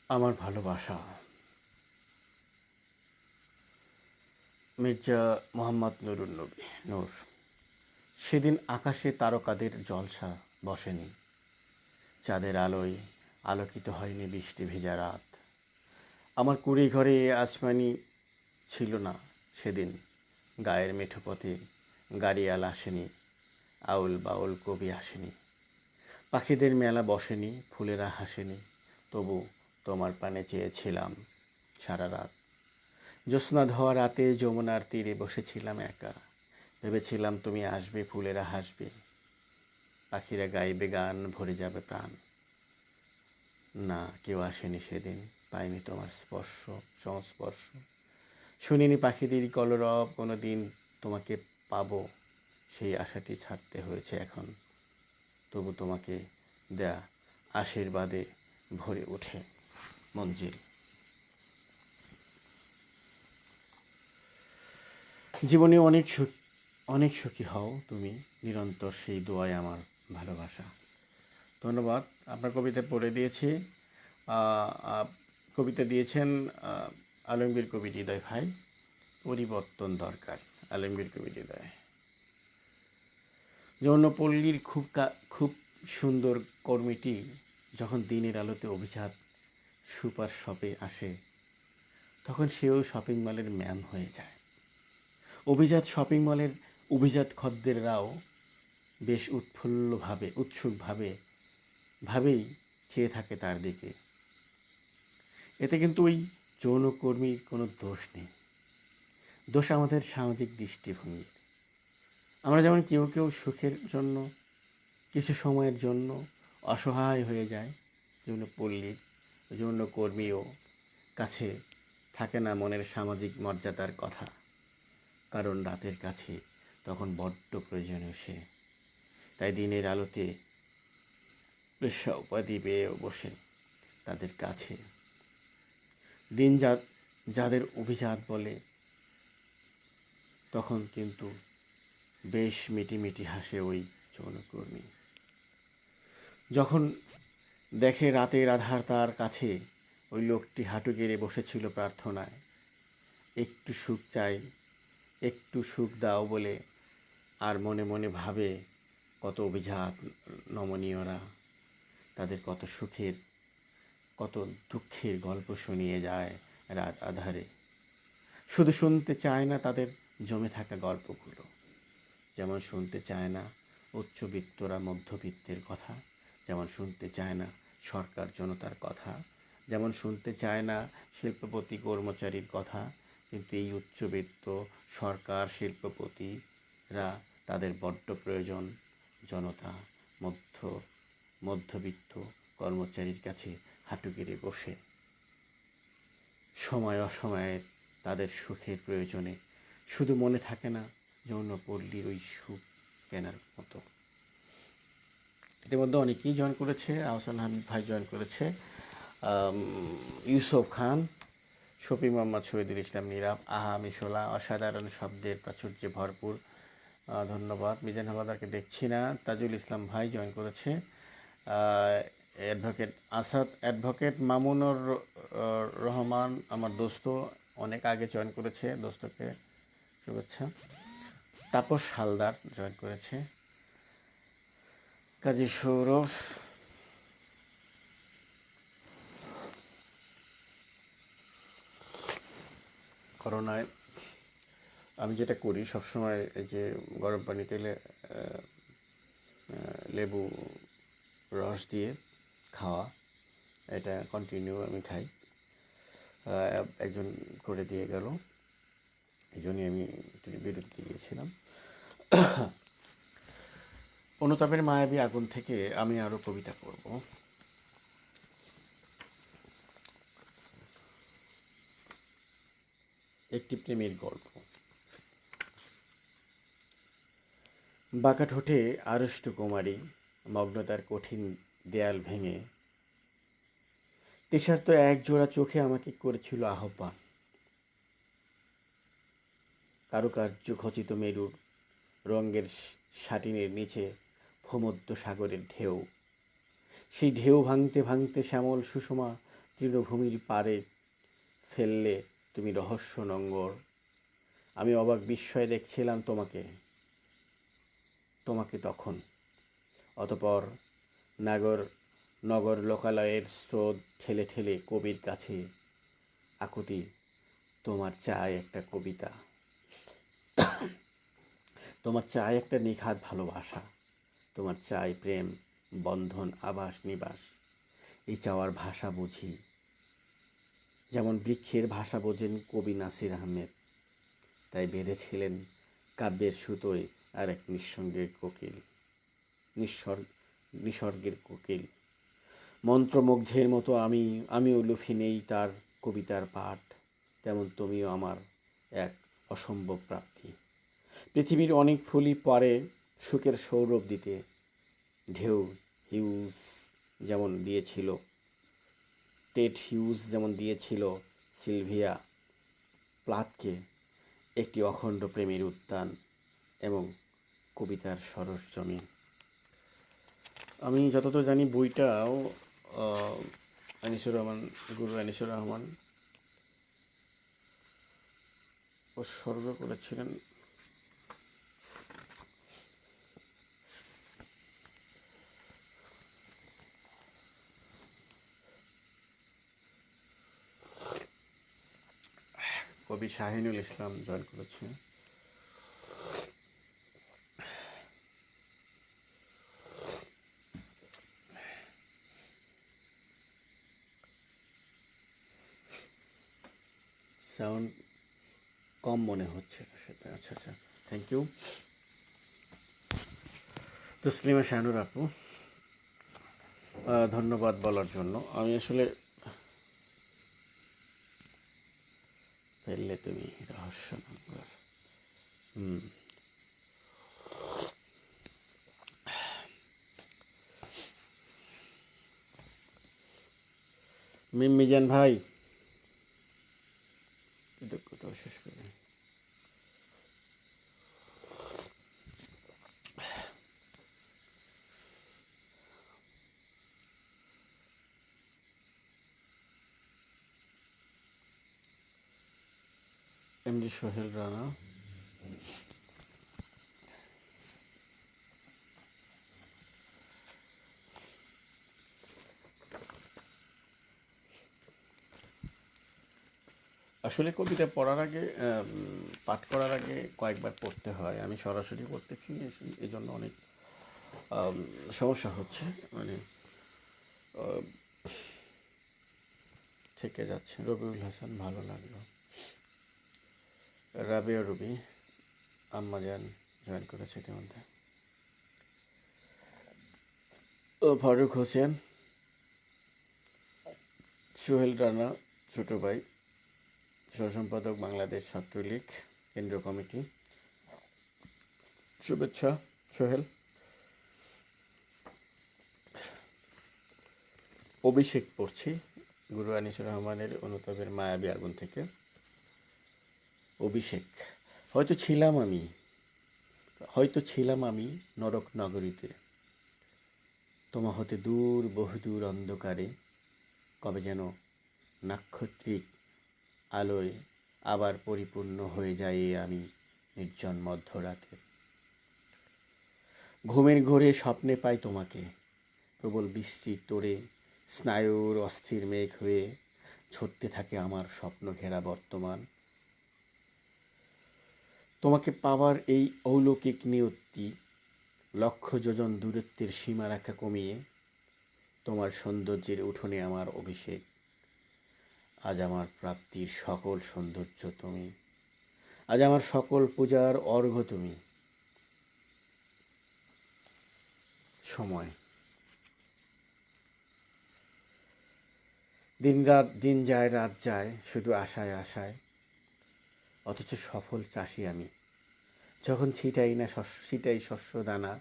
আমার ভালোবাসা। মির্জা মোহাম্মদ নুরুন নবী নূর। সেদিন আকাশে তারকাদের জলসা বসেনি, চাঁদের আলোয় আলোকিত হয়নি বৃষ্টি ভেজা রাত। আমার কুড়ি ঘরে আসমানি ছিল না সেদিন, গায়ের মেঠো পথে গাড়িয়াল আসেনি, আউল বাউল কবি আসেনি, পাখিদের মেলা বসেনি, ফুলেরা হাসেনি। তবু তোমার পানে চেয়েছিলাম সারা রাত। জ্যোৎস্না ধোয়া রাতে যমুনার তীরে বসেছিলাম একা, ভেবেছিলাম তুমি আসবে, ফুলেরা হাসবে, পাখিরা গাইবে গান, ভরে যাবে প্রাণ। না, কেউ আসেনি সেদিন, পাইনি তোমার স্পর্শ, সংস্পর্শ। শুনিনি পাখিদের কলরব, কোনো দিন তোমাকে পাবো, সেই আশাটি ছাড়তে হয়েছে এখন। তবু তোমাকে দেয়া আশীর্বাদে ভরে ওঠে মঞ্জিল। জীবনে অনেক সুখী হও তুমি, নিরন্তর সেই দোয়াই আমার ভালোবাসা। ধন্যবাদ। আপনার কবিতা পড়ে দিয়েছি। কবিতা দিয়েছেন আলমগীর কবি হৃদয় ভাই। পরিবর্তন দরকার, আলমগীর কবি হৃদয়। যৌনপল্লীর খুব সুন্দর কর্মীটি যখন দিনের আলোতে অভিজাত সুপার শপে আসে, তখন সেও শপিং মলের ম্যাম হয়ে যায়। অভিজাত শপিং মলের অভিজাত খদ্দেররাও বেশ উৎসুকভাবেই চেয়ে থাকে তার দিকে। এতে কিন্তু ওই যৌনকর্মীর কোনো দোষ নেই, দোষ আমাদের সামাজিক দৃষ্টিভঙ্গির। আমরা যেমন কেউ সুখের জন্য কিছু সময়ের জন্য অসহায় হয়ে যায়, যৌনপল্লীর যৌনকর্মীও কাছে থাকে না মনের সামাজিক মর্যাদার কথা, কারণ রাতের কাছে তখন বড্ড প্রয়োজনীয় সে। তাই দিনের আলোতে বেশ্যা উপাধি পেয়েও বসে তাদের কাছে। দিন যাদের অভিজাত বলে, তখন কিন্তু বেশ মিটিমিটি হাসে ওই যৌনকর্মী। যখন দেখে রাতের আধার তার কাছে, ওই লোকটি হাঁটু গেড়ে বসেছিল প্রার্থনায়, একটু সুখ চাই, একটু সুখ দাও বলে। আর মনে মনে ভাবে কত অভিজাত নমনীয়রা তাদের কত সুখের কত দুঃখের গল্প শুনিয়ে যায় রাত আধারে। শুধু শুনতে চায় না তাদের জমে থাকা গল্পগুলো, যেমন শুনতে চায় না উচ্চবিত্তরা মধ্যবিত্তের কথা, যেমন শুনতে চায় না সরকার জনতার কথা, যেমন শুনতে চায় না শিল্পপতি কর্মচারীর কথা। কিন্তু এই উচ্চবিত্ত সরকার শিল্পপতিরা তাদের বড্ড প্রয়োজন জনতা মধ্যবিত্ত কর্মচারীর কাছে হাঁটু গেড়ে বসে, সময় অসময়ে তাদের সুখের প্রয়োজনে। শুধু মনে থাকে না যৌনপল্লীর ওই সুখ কেনার মতো। ইতিমধ্যে অনেকেই জয়েন করেছে। আহসান হাবিব ভাই জয়েন করেছে, ইউসুফ খান, শফি মোহাম্মদ, শহীদুল ইসলাম নীরব, আহা মিশোলা, অসাধারণ শব্দের প্রাচুর্যে ভরপুর, ধন্যবাদ। মিজান হাওলাদারকে দেখছি না। তাজুল ইসলাম ভাই জয়েন করেছে। অ্যাডভোকেট আসাদ, অ্যাডভোকেট মামুনুর রহমান আমার দোস্ত, অনেক আগে জয়েন করেছে, দোস্তকে শুভেচ্ছা। তাপস হালদার জয়েন করেছে। কাজী সৌরভ, করোনায় আমি যেটা করি সবসময়, এই যে গরম পানিতে লেবু রস দিয়ে খাওয়া, এটা কন্টিনিউ আমি খাই। একজন করে দিয়ে গেল, এই জন্যই আমি বিরতিতে গিয়েছিলাম। অনুতাপের মায়াবী আগুন থেকে আমি আরও কবিতা করব। একটি প্রেমের গল্প। বাঁকা ঠোঁটে আড়ষ্ট কুমারী, মগ্নতার কঠিন দেয়াল ভেঙে তেষার্ত এক জোড়া চোখে আমাকে করেছিল আহ্বান। কারুকার্য খচিত মেরুর রঙের শাটিনের নিচে ভূমধ্য সাগরের ঢেউ। সেই ঢেউ ভাঙতে ভাঙতে শ্যামল সুষমা তৃণভূমির পারে ফেললে তুমি রহস্য নঙ্গর। আমি অবাক বিস্ময়ে দেখছিলাম তোমাকে তখন। অতপর নাগর নগর লোকালয়ের স্রোত ঠেলে ঠেলে কবির কাছে আকুতি, তোমার চাই একটা কবিতা, তোমার চাই একটা নিখাদ ভালোবাসা, তোমার চাই প্রেম বন্ধন আবাস নিবাস। এই চাওয়ার ভাষা বুঝি, যেমন বৃক্ষের ভাষা বোঝেন কবি নাসির আহমেদ। তাই বেঁধেছিলেন কাব্যের সুতোয় আর এক নিসর্গের কোকিল। মন্ত্রমুগ্ধের মতো আমিও লুফি নেই তার কবিতার পাঠ। তেমন তুমিও আমার এক অসম্ভব প্রাপ্তি। পৃথিবীর অনেক ফুলই পারে সুখের সৌরভ দিতে। ঢেউ হিউজ যেমন দিয়েছিল টেড হিউজ যেমন দিয়েছিল সিলভিয়া প্লাথকে একটি অখণ্ড প্রেমের উদ্যান এবং কবিতার সরস জমি। আমি যতদূর জানি বইটাও গুরু আনিসুর রহমান উৎসর্গ করেছিলেন। কবি শাহিনুল ইসলাম জয়েন করেছে। সাউন্ড কম মনে হচ্ছে সেটা। আচ্ছা আচ্ছা, থ্যাংক ইউ তসলিমা শাহানুর আপু, ধন্যবাদ বলার জন্য। আমি আসলে ফেললে তুমি রহস্য নম্বর। মিজান ভাই, কৃতজ্ঞতা শেষ করে এমডি সোহেল রানা। আসলে কবিতা পড়ার আগে পাঠ করার আগে কয়েকবার পড়তে হয়। আমি সরাসরি পড়তেছি, এই জন্য অনেক সমস্যা হচ্ছে, মানে থেকে যাচ্ছে। রবিউল হাসান ভালো লাগলো। রাবিয়া রুবি আম্মাজান জয়েন করেছে ইতিমধ্যে। ফারুক হোসেন, সোহেল রানা ছোট ভাই, সহসম্পাদক বাংলাদেশ ছাত্রলীগ কেন্দ্রীয় কমিটি। শুভেচ্ছা সোহেল। অভিষেক পড়ছি গুরু আনিসুর রহমানের অনুতাপের মায়াবী আগুন থেকে। অভিষেক। হয়তো ছিলাম আমি নরক নগরীতে, তোমা হতে দূর বহুদূর অন্ধকারে, কবে যেন নাক্ষত্রিক আলোয় আবার পরিপূর্ণ হয়ে যায় আমি নির্জন মধ্যরাতে। ঘুমের ঘোরে স্বপ্নে পাই তোমাকে, প্রবল বৃষ্টির তোড়ে স্নায়ুর অস্থির মেঘ হয়ে ছুটতে থাকে আমার স্বপ্ন ঘেরা বর্তমান। তোমাকে পাওয়ার এই অলৌকিক নিয়তি লক্ষ যোজন দূরত্বের সীমারেখা কমিয়ে তোমার সৌন্দর্যের উঠোনে আমার অভিষেক। আজ আমার প্রাপ্তির সকল সৌন্দর্য তুমি, আজ আমার সকল পূজার অর্ঘ্য তুমি। সময়। দিন যায় রাত যায় শুধু আশায় আশায়, অথচ সফল চাষি আমি। যখন ছিটাই শস্য দানা,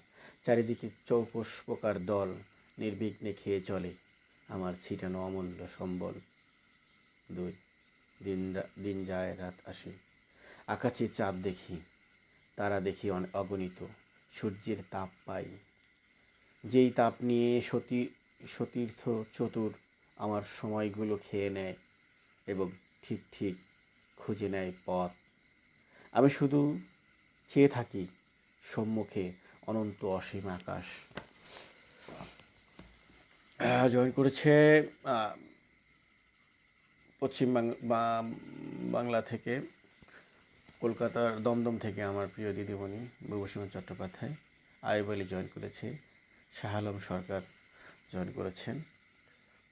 চারিদিকে চৌকস পোকার দল নির্বিঘ্নে খেয়ে চলে আমার ছিটানো অমূল্য সম্বল। দিন যায় রাত আসে, আকাশে চাঁদ দেখি, তারা দেখি অগণিত, সূর্যের তাপ পাই, যেই তাপ নিয়ে সতীর্থ চতুর আমার সময়গুলো খেয়ে নেয় এবং ঠিক ঠিক খুঁজে নেয় পথ। আমি শুধু চেয়ে থাকি সম্মুখে অনন্ত অসীম আকাশ। জয়েন করেছে পশ্চিম বাংলা থেকে, কলকাতার দমদম থেকে আমার প্রিয় দিদিমণি বিভূষিমা চট্টোপাধ্যায়। আইব আলী জয়েন করেছে, শাহ আলম সরকার জয়েন করেছেন,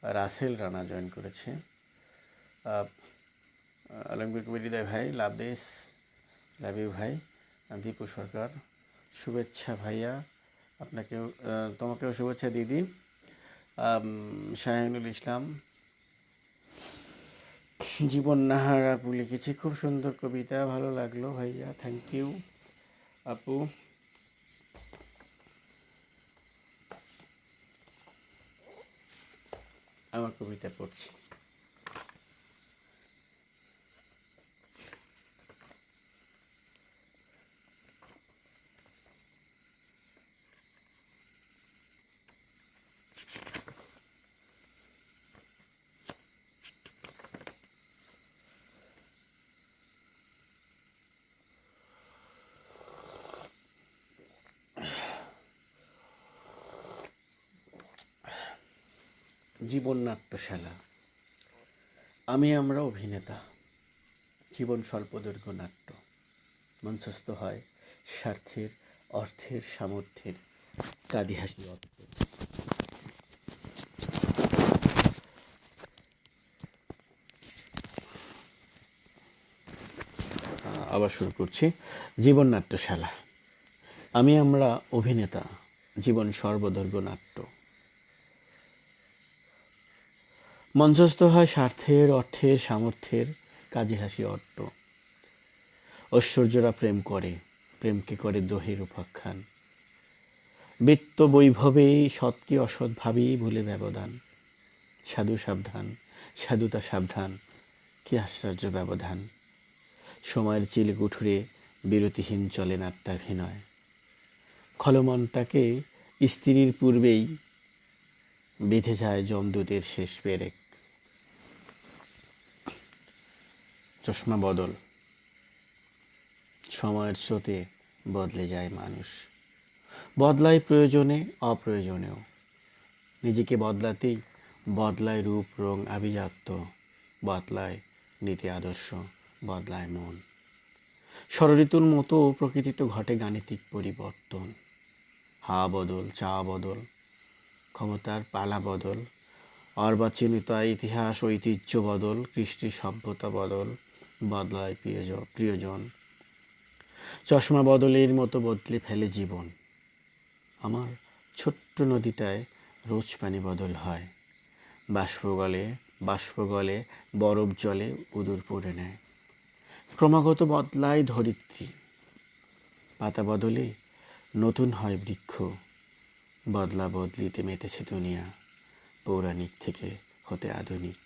রাসেল রানা জয়েন করেছে, আলমগীর কবির হৃদয় ভাই, লাভদেশ, লাভিউ ভাই, দীপু সরকার, শুভেচ্ছা ভাইয়া, আপনাকেও, তোমাকেও শুভেচ্ছা দিদি। শাহিনুল ইসলাম, জীবন নাহার আপু লিখেছে, খুব সুন্দর কবিতা, ভালো লাগলো ভাইয়া, থ্যাংক ইউ আপু। আমার কবিতা পড়ছি। জীবন নাট্যশালা। আমরা অভিনেতা। জীবন স্বল্পদৈর্ঘ্য নাট্য। মঞ্চস্থ হয় স্বার্থের, অর্থের, সামর্থ্যের কাদিহাসি অর্থ। আবার শুরু করছি। জীবন নাট্যশালা। আমরা অভিনেতা। জীবন সর্বদৈর্ঘ্য নাট্য। মঞ্চস্থ হয় স্বার্থের, অর্থের, সামর্থ্যের কাজে হাসি অট্ট। ঐশ্বর্যরা প্রেম করে, প্রেমকে করে দোহের উপাখ্যান। বৃত্ত বৈভবে সৎকে অসৎ ভাবেই ভুলে ব্যবধান। সাধু সাবধান, সাধুতা সাবধান, কি আশ্চর্য ব্যবধান। সময়ের চিল কুঠুরে বিরতিহীন চলে নাট্যাভিনয়। খলমনটাকে স্ত্রীর পূর্বেই বেঁধে যায় যমদূতের শেষ পেরেক। চশমা বদল। সময়ের স্রোতে বদলে যায় মানুষ। বদলায় প্রয়োজনে, অপ্রয়োজনেও। নিজেকে বদলাতেই বদলায় রূপ, রং, আভিজাত্য। বদলায় নীতি আদর্শ, বদলায় মন। ষড়ঋতুর মতো প্রকৃতিতে ঘটে গাণিতিক পরিবর্তন। হাওয়া বদল, চাওয়া বদল, ক্ষমতার পালা বদল, অর্বাচীনতা, ইতিহাস, ঐতিহ্য বদল, কৃষ্টি সভ্যতা বদল, বদলায় প্রিয়জন। চশমা বদলের মতো বদলে ফেলে জীবন। আমার ছোট্ট নদীটায় রোজ পানি বদল হয়। বাষ্প গলে বরফ জলে উদর পড়ে নেয়। ক্রমাগত বদলায় ধরিত্রী। পাতা বদলে নতুন হয় বৃক্ষ। বদলা বদলিতে মেতেছে দুনিয়া, পৌরাণিক থেকে হতে আধুনিক।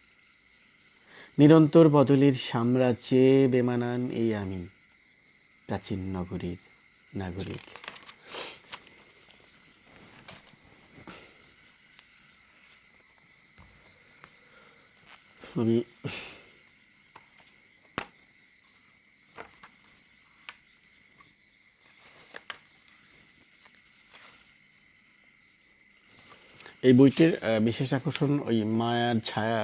নিরন্তর বদলের সাম্রাজ্যে বেমানান এই আমি, প্রাচীন নগরীর নাগরিক। আমি এই বইটির বিশেষ আকর্ষণ ওই মায়ার ছায়া,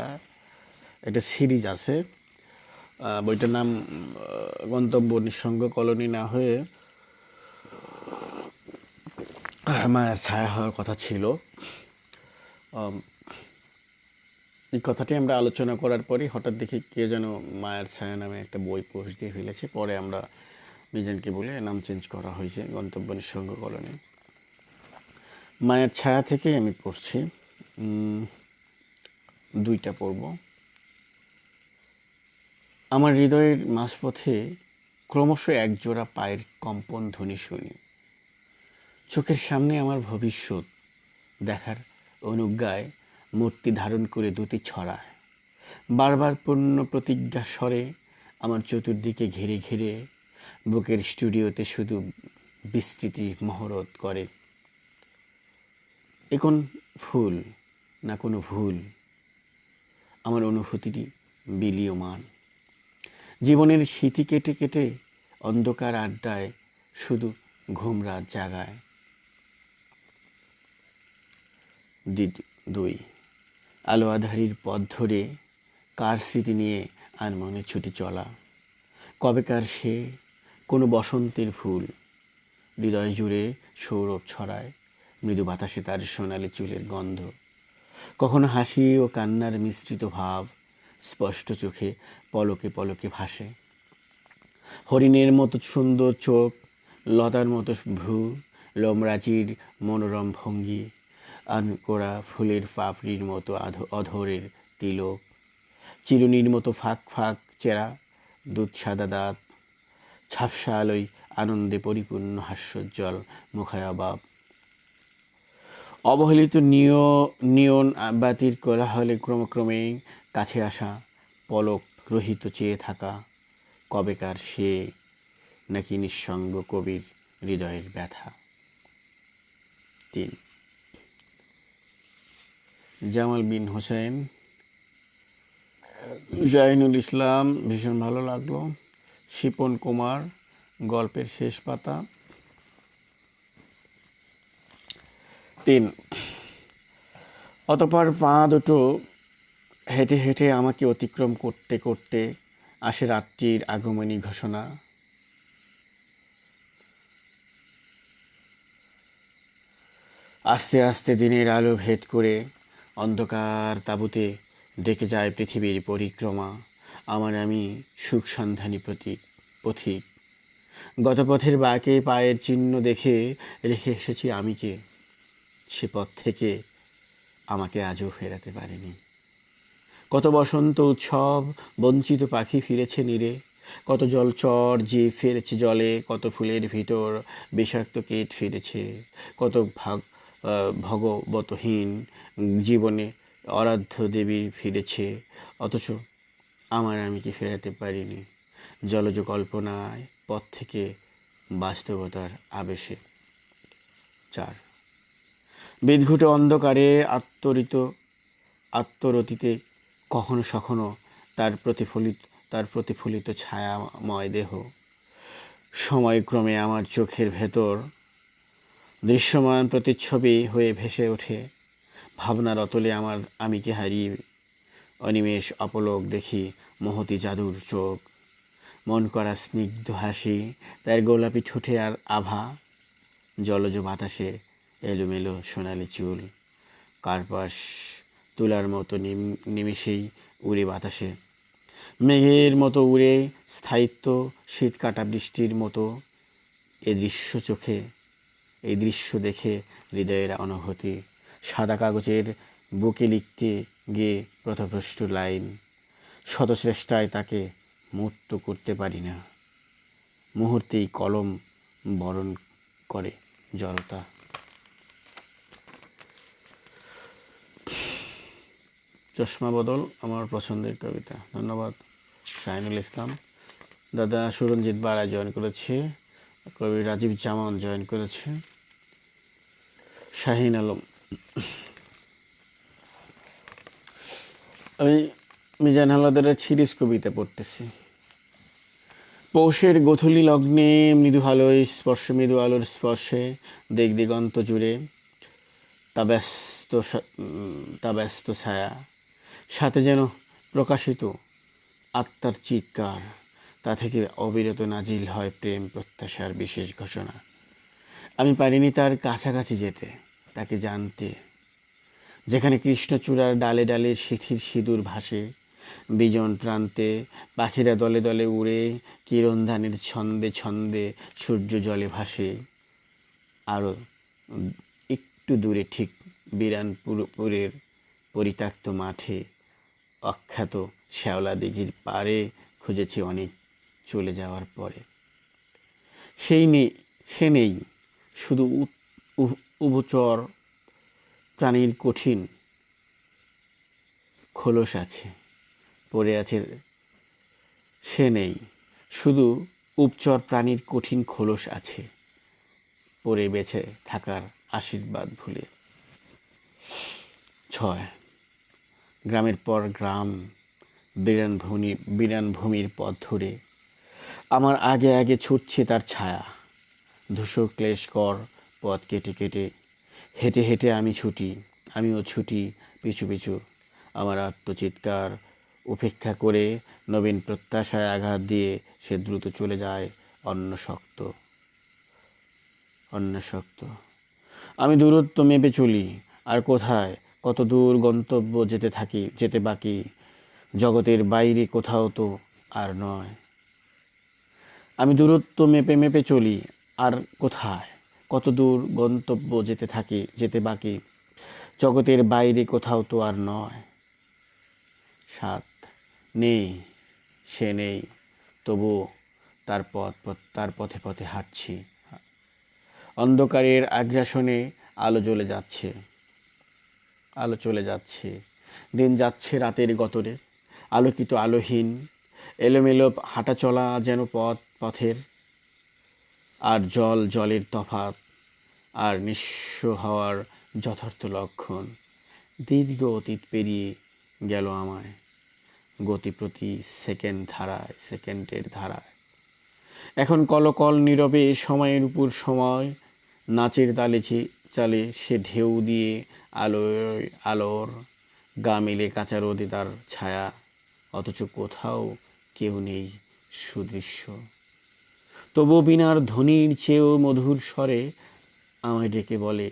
একটা সিরিজ আছে। বইটার নাম গন্তব্য নিঃসঙ্গ কলোনি না হয়ে মায়ার ছায়া হওয়ার কথা ছিল। এই কথাটি আমরা আলোচনা করার পরই হঠাৎ দেখি কে যেন মায়ার ছায়া নামে একটা বই পোস্ট দিয়ে ফেলেছে। পরে আমরা মিজানকে বলে নাম চেঞ্জ করা হয়েছে গন্তব্য নিঃসঙ্গ কলোনি। মায়ের ছায়া থেকে আমি পড়ছি, 2টা পড়ব। আমার হৃদয়ের মাঝপথে ক্রমশ একজোড়া পায়ের কম্পন ধ্বনি শুনি। চোখের সামনে আমার ভবিষ্যৎ দেখার অনুজ্ঞায় মূর্তি ধারণ করে দুটি ছড়ায়। বারবার পূর্ণ প্রতিজ্ঞা স্বরে আমার চতুর্দিকে ঘিরে ঘিরে বুকের স্টুডিওতে শুধু বিস্তৃতি মহরত করে। এ কোন ফুল না কোনো ভুল, আমার অনুভূতিটি বিলীয়মান। জীবনের স্মৃতি কেটে কেটে অন্ধকার আড্ডায় শুধু ঘুম রাত জাগায়। 2 আলো আধারির পথ ধরে কার স্মৃতি নিয়ে আর মনে ছুটি চলা, কবেকার সে কোনো বসন্তের ফুল হৃদয় জুড়ে সৌরভ ছড়ায়, মৃদু বাতাসে তার সোনালি চুলের গন্ধ, কখনো হাসি ও কান্নার মিশ্রিত ভাব স্পষ্ট চোখে পলকে পলকে ভাসে। হরিণের মতো সুন্দর চোখ, লতার মতো ভ্রু, লোমরাজির মনোরম ভঙ্গি, আনকোড়া ফুলের পাপড়ির মতো অধরের তিলক, চিরুনির মতো ফাঁক ফাঁক চেরা দুধ সাদা দাঁত, ঝাপসা আলোয় আনন্দে পরিপূর্ণ হাস্যোজ্জ্বল মুখায়বাব। অবহেলিত নিয়ন বাতির কোলাহলে ক্রমক্রমে কাছে আসা, পলক রহিত চেয়ে থাকা, কবেকার সে নাকি নিঃসঙ্গ কবির হৃদয়ের ব্যথা। 3 জামাল বিন হোসেন, জাহিনুল ইসলাম, ভীষণ ভালো লাগলো। শিপন কুমার, গল্পের শেষ পাতা। 3 অতঃপর পা দুটো হেঁটে হেঁটে আমাকে অতিক্রম করতে করতে আসে রাত্রির আগমনী ঘোষণা। আস্তে আস্তে দিনের আলো ভেদ করে অন্ধকার তাঁবুতে ডেকে যায় পৃথিবীর পরিক্রমা। আমি সুখ সন্ধানী পথিক। গতপথের বাঁকে পায়ের চিহ্ন দেখে রেখে এসেছি আমিকে। সে পথ থেকে আমাকে আজও ফেরাতে পারেনি। কত বসন্ত উৎসব, বঞ্চিত পাখি ফিরেছে নীরে, কত জলচর জীব ফিরেছে জলে, কত ফুলের ভিতর বিষাক্ত কীট ফিরেছে, কত ভগবতহীন জীবনে আরাধ্য দেবী ফিরেছে, অথচ আমি কি ফেরাতে পারিনি। জলজ কল্পনায় পথ থেকে বাস্তবতার আবেশে। 4 বিদঘুট অন্ধকারে আত্মরতিতে কখনো সখনো তার প্রতিফলিত ছায়াময় দেহ সময়ক্রমে আমার চোখের ভেতর দৃশ্যমান প্রতিচ্ছবি হয়ে ভেসে ওঠে। ভাবনার অতলে আমিকে হারিয়ে অনিমেষ অপলক দেখি মহতী জাদুর চোখ, মন করা স্নিগ্ধ হাসি, তার গোলাপি ঠোঁটে আর আভা, জলজ বাতাসে এলোমেলো সোনালি চুল, কার্পাস তুলার মতো নিমিষেই উড়ে বাতাসে, মেঘের মতো উড়ে স্থায়িত্ব, শীত কাটা বৃষ্টির মতো। এই দৃশ্য দেখে হৃদয়ের অনুভূতি। সাদা কাগজের বুকে লিখতে গিয়ে পথভ্রষ্ট লাইন, শত চেষ্টায় তাকে মূর্ত করতে পারি না। মুহূর্তেই কলম বরণ করে জড়তা। চশমা বদল আমার পছন্দের কবিতা। ধন্যবাদ শাহিনুল ইসলাম। দাদা সুরঞ্জিত বারা জয়েন করেছে, কবি রাজীব জামান জয়েন করেছে, শাহিন আলম। আমি মিজান হালাদারের ছিরিজ কবিতা পড়তেছি। পৌষের গোধূলি লগ্নে মৃদু আলোর স্পর্শে দিক দিগন্ত জুড়ে তা ব্যস্ত ছায়া, সাথে যেন প্রকাশিত আত্মার চিৎকার, তা থেকে অবিরত নাজিল হয় প্রেম প্রত্যাশার বিশেষ ঘোষণা। আমি পারিনি তার কাছাকাছি যেতে, তাকে জানতে। যেখানে কৃষ্ণচূড়ার ডালে ডালে শিথির সিঁদুর ভাসে, বিজন প্রান্তে পাখিরা দলে দলে উড়ে, কিরণধানের ছন্দে ছন্দে সূর্য জলে ভাসে। আরও একটু দূরে ঠিক বিরানপুরের পরিত্যক্ত মাঠে অখ্যাত শ্যাওলা দিঘির পাড়ে খুঁজেছি অনেক চলে যাওয়ার পরে। সে নেই, শুধু উভচর প্রাণীর কঠিন খোলস আছে পড়ে আছে। সে নেই, শুধু উপচর প্রাণীর কঠিন খোলস আছে পড়ে বেঁচে থাকার আশীর্বাদ ভুলে। 6 গ্রামের পর গ্রাম, বিরান ভূমির পথ ধরে আমার আগে আগে ছুটছে তার ছায়া। ধূসর ক্লেশকর পথ কেটে কেটে হেঁটে হেঁটে আমিও ছুটি পিছু পিছু। আমার আত্মচিৎকার উপেক্ষা করে নবীন প্রত্যাশায় আঘাত দিয়ে সে দ্রুত চলে যায় অন্যশক্ত। আমি দূরত্ব মেপে চলি, আর কোথায়, কত দূর গন্তব্য যেতে বাকি, জগতের বাইরে কোথাও তো আর নয়। আমি দূরত্ব মেপে মেপে চলি, আর কোথায়, কত দূর গন্তব্য যেতে বাকি, জগতের বাইরে কোথাও তো আর নয়। সাত নেই, সে নেই, তবুও তার পথে পথে হাঁটছি। অন্ধকারের আগ্রাসনে আলো চলে যাচ্ছে, দিন যাচ্ছে রাতের গতরে, আলোকিত আলোহীন, এলোমেলো হাঁটা চলা যেন পথের, আর জলের তফাত, আর নিঃস্ব হওয়ার যথার্থ লক্ষণ। দীর্ঘ অতীত পেরিয়ে গেল আমায়, গতি প্রতি সেকেন্ডের ধারায়। এখন কলকল নীরবে সময়ের উপর সময়, নাচের চালে সে ঢেউ দিয়ে আলোর গা মেলে কাঁচা রোদে তার ছায়া। অথচ কোথাও কেউ নেই সুদৃশ্য। তবু বিনার ধ্বনির চেয়েও মধুর স্বরে আমায় ডেকে বলে,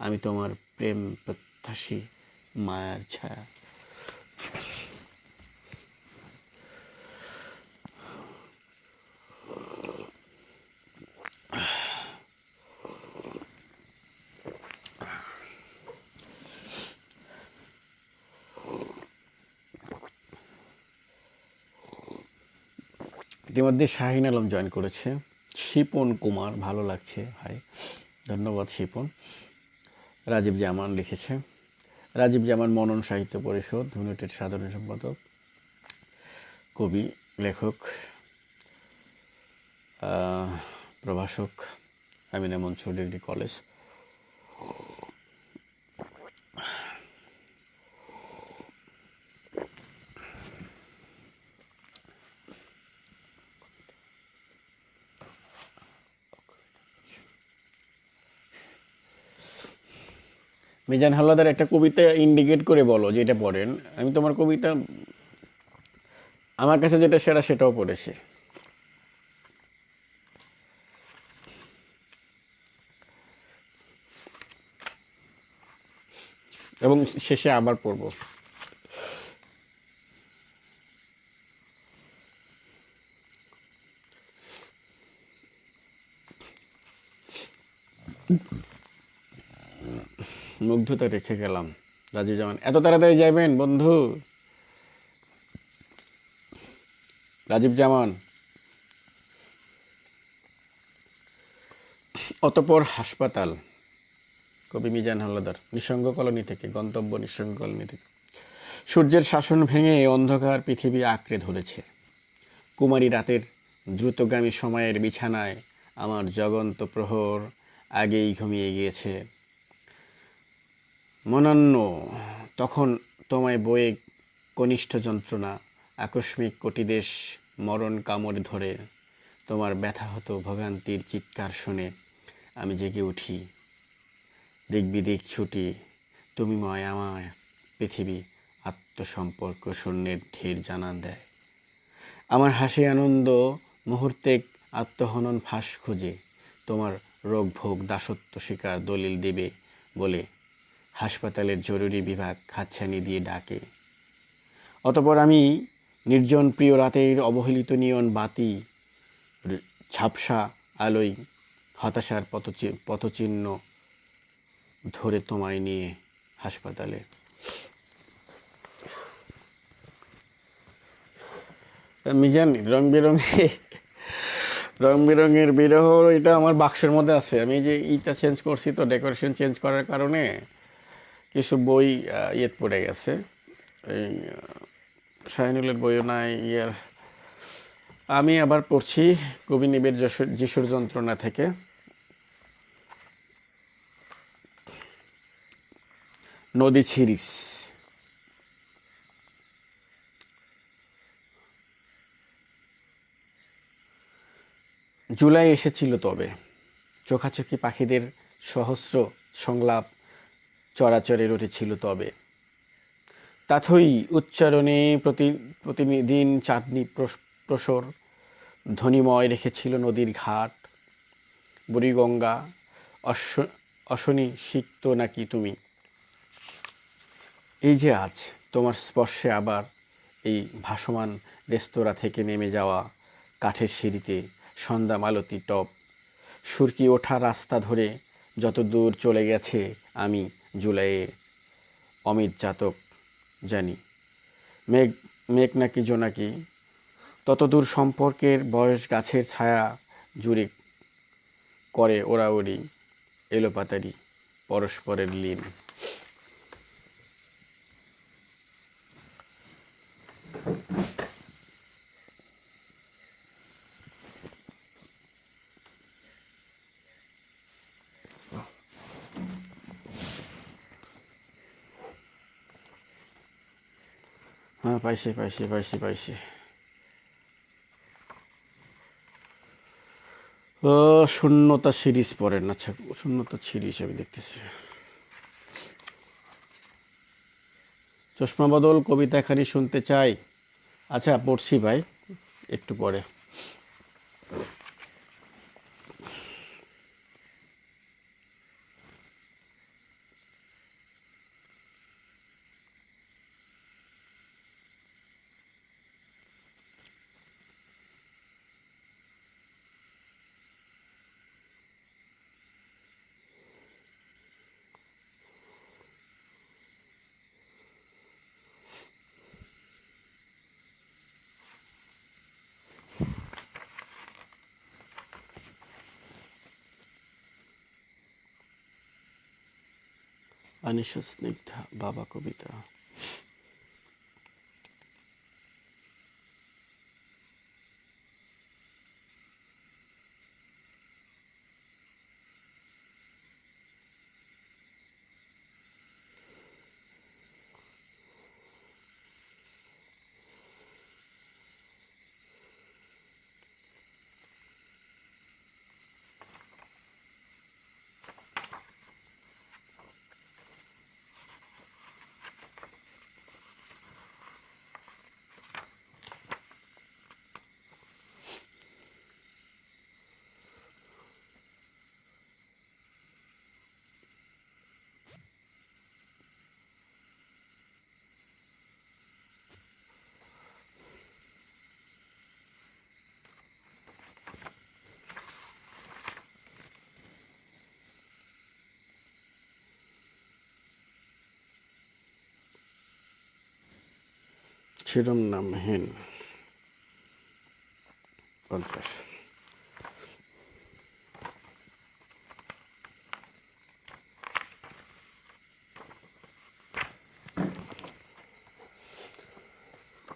আমি তোমার প্রেম প্রত্যাশী মায়ার ছায়া। ইতিমধ্যে শাহিন আলম জয়েন করেছে। শিপন কুমার, ভালো লাগছে ভাই, ধন্যবাদ শিপন। রাজীব জামান লিখেছে। রাজীব জামান মনন সাহিত্য পরিষদ, ইউনাইটেড সাধারণ সম্পাদক, কবি, লেখক, প্রভাষক, আমিনা মনসুর ডিগ্রি কলেজ। মিজান হাওলাদার একটা কবিতা ইন্ডিকেট করে বলো যেটা পড়েন। আমি তোমার কবিতা, আমার কাছে যেটা সেটাও পড়েছি। এবং শেষে আবার পড়ব। মুগ্ধতা রেখে গেলাম। রাজীব জামান, এত তাড়াতাড়ি যাবেন বন্ধু? রাজীব জামান। অতঃপর হাসপাতাল, কবি মিজান হাওলাদার, নিঃসঙ্গ কলোনি থেকে, গন্তব্য নিঃসঙ্গ কলোনি থেকে। সূর্যের শাসন ভেঙে অন্ধকার পৃথিবী আঁকড়ে ধরেছে। কুমারী রাতের দ্রুতগামী সময়ের বিছানায় আমার জগন্ত প্রহর আগেই ঘুমিয়ে গিয়েছে। মনান্য তখন তোমায় বয়ে কনিষ্ঠ যন্ত্রণা, আকস্মিক কোটিদেশ মরণ কামড় ধরে, তোমার ব্যথা হতো ভোগান্তির চিৎকার শুনে আমি জেগে উঠি। দিক বিদিক ছুটি, তুমি ময় আমায় পৃথিবী আত্মসম্পর্ক শূন্যের ঢের জানান দেয়। আমার হাসি আনন্দ মুহূর্তে আত্মহনন ফাঁস খুঁজে, তোমার রোগ ভোগ দাসত্ব শিকার দলিল দেবে বলে হাসপাতালের জরুরি বিভাগ হাতছানি দিয়ে ডাকে। অতঃপর আমি নির্জন প্রিয় রাতের অবহেলিত নিয়ন বাতি, ঝাপসা আলোয় হতাশার পথচিহ্ন ধরে তোমায় নিয়ে হাসপাতালে। মিজান, রং বেরঙের বিরহ, এটা আমার বাক্সের মধ্যে আছে। আমি যে ইটা চেঞ্জ করছি, তো ডেকোরেশন চেঞ্জ করার কারণে কিছু বই পড়ে গেছে। এই শাহিনুলের বইও নাই ইয়ার। আমি আবার পড়ছি কবি নিবের যিশুর যন্ত্রণা থেকে। নদী সিরিজ, জুলাই এসেছিল তবে, চোখাচোখি পাখিদের সহস্র সংলাপ চরাচরে রটেছিল তবে, তাথই উচ্চারণে প্রতিদিন চাঁদনি প্রসর ধ্বনিময় রেখেছিল নদীর ঘাট। বুড়িগঙ্গা অশনি সিক্ত নাকি তুমি? এই যে আজ তোমার স্পর্শে আবার এই ভাসমান রেস্তোরাঁ থেকে নেমে যাওয়া কাঠের সিঁড়িতে সন্ধ্যা মালতী টপ সুরকি ওঠা রাস্তা ধরে যত দূর চলে গেছে আমি জুলাইয়ে অমিত জাতক জানি, মেঘ মেঘ নাকি জোনাকি, ততদূর সম্পর্কের বয়স গাছের ছায়া জুড়ে করে ওড়াওড়ি এলোপাতারি পরস্পরের লীন। হ্যাঁ, পাইছি। শূন্যতা সিরিজ পড়েন। আচ্ছা, শূন্যতা সিরিজ আমি দেখতেছি। চশমা বদল কবিতা খানি শুনতে চাই। আচ্ছা, পড়ছি ভাই, একটু পরে। আনিশা স্নিগ্ধা বাবা কবিতা। শিরোনামহীন 50।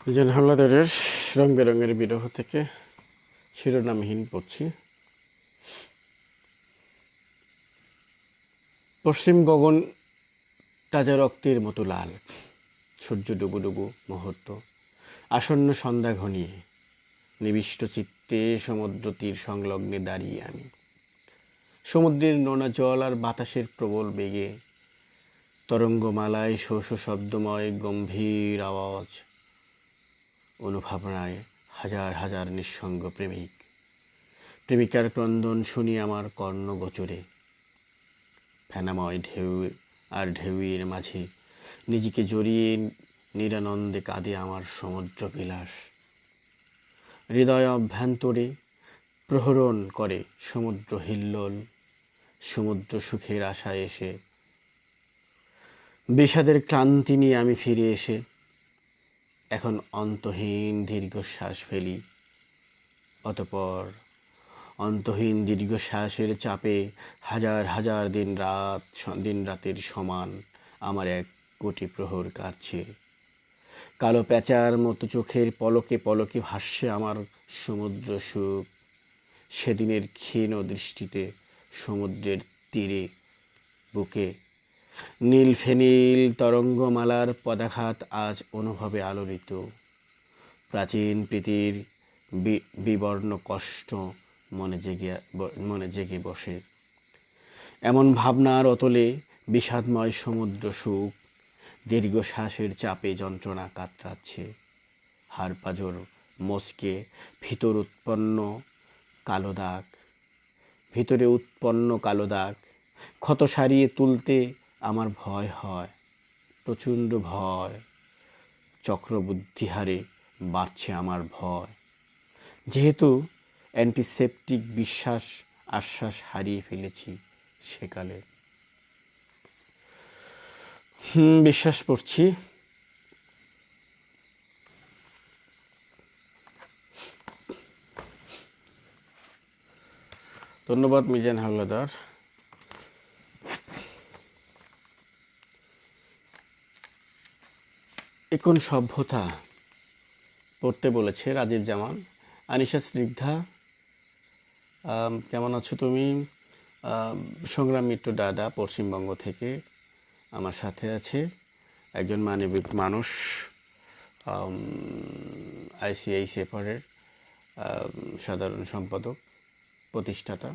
মিজান হাওলাদারের রং বেরঙের বিরহ থেকে শিরোনামহীন পড়ছি। পশ্চিম গগন তাজা রক্তের মতো লাল, সূর্য ডুবু মুহূর্ত, আসন্ন সন্ধ্যা ঘনিয়ে, নিবিষ্ট চিত্তে সমুদ্র তীর সংলগ্নে দাঁড়িয়ে আমি। সমুদ্রের নোনা জল আর বাতাসের প্রবল বেগে, তরঙ্গমালায় শোষ শব্দময় গম্ভীর আওয়াজ, অনুভাবনায় হাজার হাজার নিঃসঙ্গ প্রেমিকার ক্রন্দন শুনি আমার কর্ণগোচরে। ফেনাময় ঢেউ আর ঢেউয়ের মাঝে নিজেকে জড়িয়ে নিরানন্দে কাঁদে আমার সমুদ্র বিলাস। হৃদয় অভ্যন্তরে প্রহরণ করে সমুদ্র হিল্লোল, সমুদ্র সুখের আশায় এসে বিষাদের ক্লান্তি নিয়ে আমি ফিরে এসে এখন অন্তহীন দীর্ঘশ্বাস ফেলি। অতঃপর অন্তহীন দীর্ঘশ্বাসের চাপে হাজার হাজার দিন রাতের সমান আমার 1 কোটি প্রহর কাটছে। কালো প্যাঁচার মতো চোখের পলকে পলকে ভাসছে আমার সমুদ্র সুখ। সেদিনের ক্ষীণ দৃষ্টিতে সমুদ্রের তীরে বুকে নীল ফেনীল তরঙ্গমালার পদাঘাত আজ অনুভবে আলোড়িত। প্রাচীন প্রীতির বিবর্ণ কষ্ট মনে জেগে বসে। এমন ভাবনার অতলে বিষাদময় সমুদ্র সুখ দীর্ঘশ্বাসের চাপে যন্ত্রণা কাতরাচ্ছে। হাড় পাঁজর মচকে ভিতরে উৎপন্ন কালো দাগ ক্ষত সারিয়ে তুলতে আমার ভয় হয়, প্রচণ্ড ভয়। চক্রবুদ্ধি হারে বাড়ছে আমার ভয়, যেহেতু অ্যান্টিসেপটিক আশ্বাস হারিয়ে ফেলেছি সেকালে। বিশ্বাস পড়ছি। ধন্যবাদ মিজান হাওলাদার। এখন সভ্যতা পড়তে বলেছে রাজীব জামান। আনিশা স্নিগ্ধা, কেমন আছো তুমি? সংগ্রাম মিত্র দাদা পশ্চিমবঙ্গ থেকে আমার সাথে আছে, একজন মানবিক মানুষ, ICICFR-এর সাধারণ সম্পাদক, প্রতিষ্ঠাতা।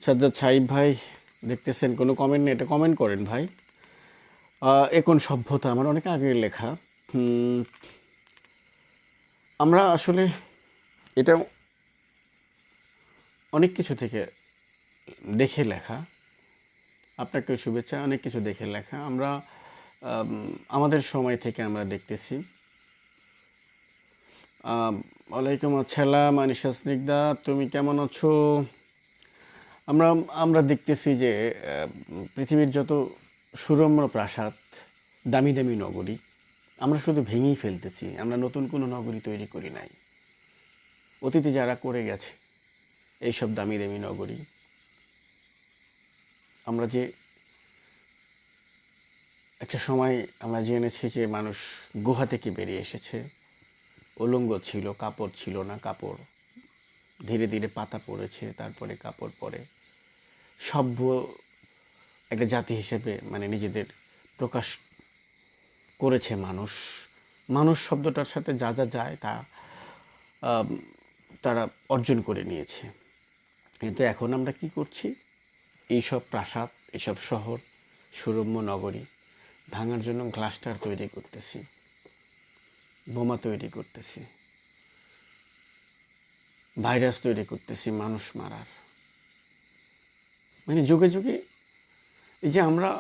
সাজ্জাদ সাহিব ভাই দেখতেছেন, কোনো কমেন্ট নেই, এটা কমেন্ট করেন ভাই। এখন সভ্যতা আমার অনেক আগের লেখা। আমরা আসলে এটা অনেক কিছু থেকে দেখে লেখা, আপনাকে শুভেচ্ছা, অনেক কিছু দেখে লেখা। আমরা আমাদের সময় থেকে আমরা দেখতেছি। ওয়ালাইকুম আসসালাম আনিশা স্নিগ্ধা, তুমি কেমন আছো? আমরা দেখতেছি যে পৃথিবীর যত সুরম্য প্রাসাদ, দামি দামি নগরী, আমরা শুধু ভেঙেই ফেলতেছি। আমরা নতুন কোনো নগরী তৈরি করি নাই। অতীতে যারা করে গেছে এইসব দামি দামি নগরী, আমরা যে একটা সময় আমরা জেনেছি যে মানুষ গুহা থেকে বেরিয়ে এসেছে, উলঙ্গ ছিল, কাপড় ছিল না, কাপড় ধীরে ধীরে পাতা পড়েছে, তারপরে কাপড় পরে সভ্য একটা জাতি হিসেবে মানে নিজেদের প্রকাশ করেছে মানুষ। মানুষ শব্দটার সাথে যা যা যায় তা তারা অর্জন করে নিয়েছে। কিন্তু এখন আমরা কি করছি? এইসব প্রাসাদ, এইসব শহর, সুরম্য নগরী ভাঙার জন্য ক্লাস্টার তৈরি করতেছি, বোমা তৈরি করতেছি, ভাইরাস তৈরি করতেছি মানুষ মারার। মানে যুগে যুগে এই যে আমরা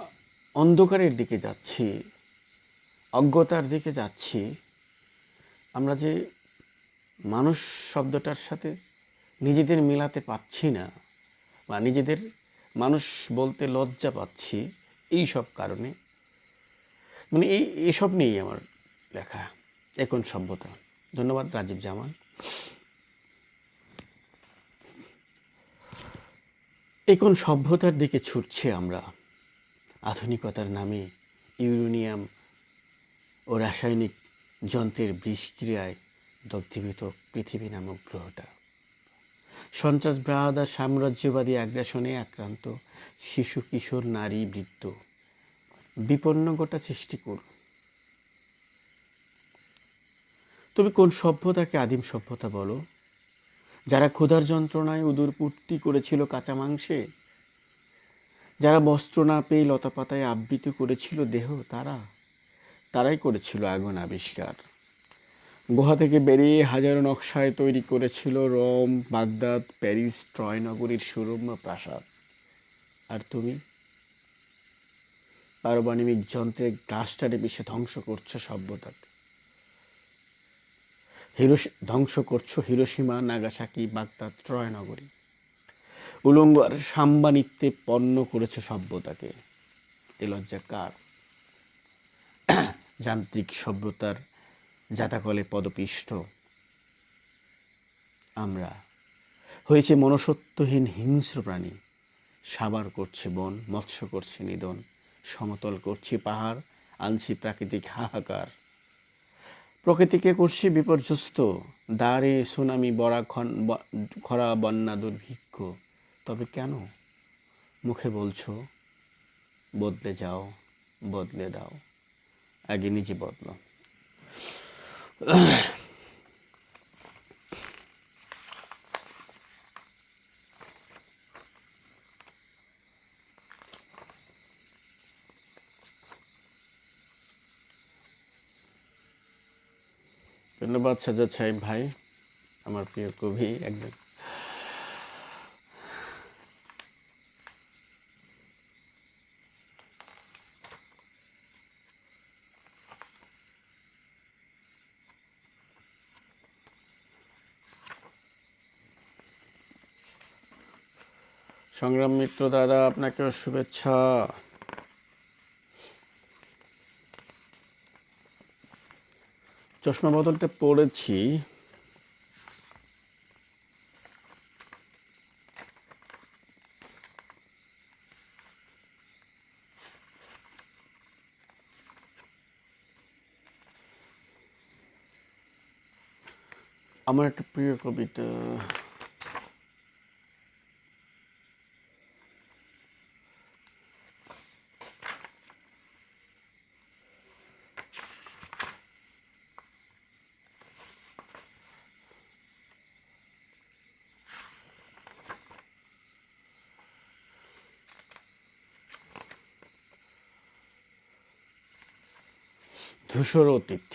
অন্ধকারের দিকে যাচ্ছি, অজ্ঞতার দিকে যাচ্ছি, আমরা যে মানুষ শব্দটার সাথে নিজেদের মেলাতে পাচ্ছি না বা নিজেদের মানুষ বলতে লজ্জা পাচ্ছি, এই সব কারণে মানে এইসব নিয়েই আমার লেখা এখন সভ্যতা। ধন্যবাদ রাজীব জামান। এখন সভ্যতার দিকে ছুটছে আমরা আধুনিকতার নামে ইউরেনিয়াম ও রাসায়নিক যন্ত্রের বিষক্রিয়ায় দগ্ধীভূত পৃথিবী নামক গ্রহটা। সন্ত্রাসবাদ আর সাম্রাজ্যবাদী আগ্রাসনে আক্রান্ত শিশু, কিশোর, নারী, বৃদ্ধ বিপন্ন গোটা সৃষ্টি করল। তবে কোন সভ্যতাকে আদিম সভ্যতা বলো? যারা ক্ষুধার যন্ত্রণায় উদরপূর্তি করেছিল কাঁচা মাংসে, যারা বস্ত্র না পেয়ে লতাপাতায় আবৃত করেছিল দেহ, তারাই করেছিল আগুন আবিষ্কার। গুহা থেকে বেরিয়ে হাজারো নকশায় তৈরি করেছিল রোম, বাগদাদ, প্যারিস, ট্রয় নগরীর সুরম্য প্রাসাদ। আর তুমি পারমাণবিক যন্ত্রের ক্লাস্টারে মিশে ধ্বংস করছো সভ্যতাকে। ধ্বংস করছো হিরোশিমা, নাগাসাকি, বাগদাদ, ট্রয় নগরী। উলঙ্গ আর সাম্বা নৃত্যে পণ্য করেছে সভ্যতাকে। এ লজ্জা কার? যান্ত্রিক সভ্যতার জাতাকলে পদপিষ্ট আমরা হয়েছে মনুষ্যত্বহীন হিংস্র প্রাণী। সাবার করছে বন, মৎস্য করছে নিধন, সমতল করছি পাহাড়, আনছি প্রাকৃতিক হাহাকার। প্রকৃতিকে করছি বিপর্যস্ত, দাঁড়ে সুনামি, খরা, বন্যা, দুর্ভিক্ষ। তবে কেন মুখে বলছো বদলে যাও, বদলে দাও? আগে নিজে বদলো। ধন্যবাদ সাজ্জাদ সাহেব ভাই, আমার প্রিয় কবি একজন। সংগ্রাম মিত্র দাদা, আপনাকেও শুভেচ্ছা। চশমা বদলটা পড়েছি, আমার একটা প্রিয় কবিতা। ধূসর অতীত।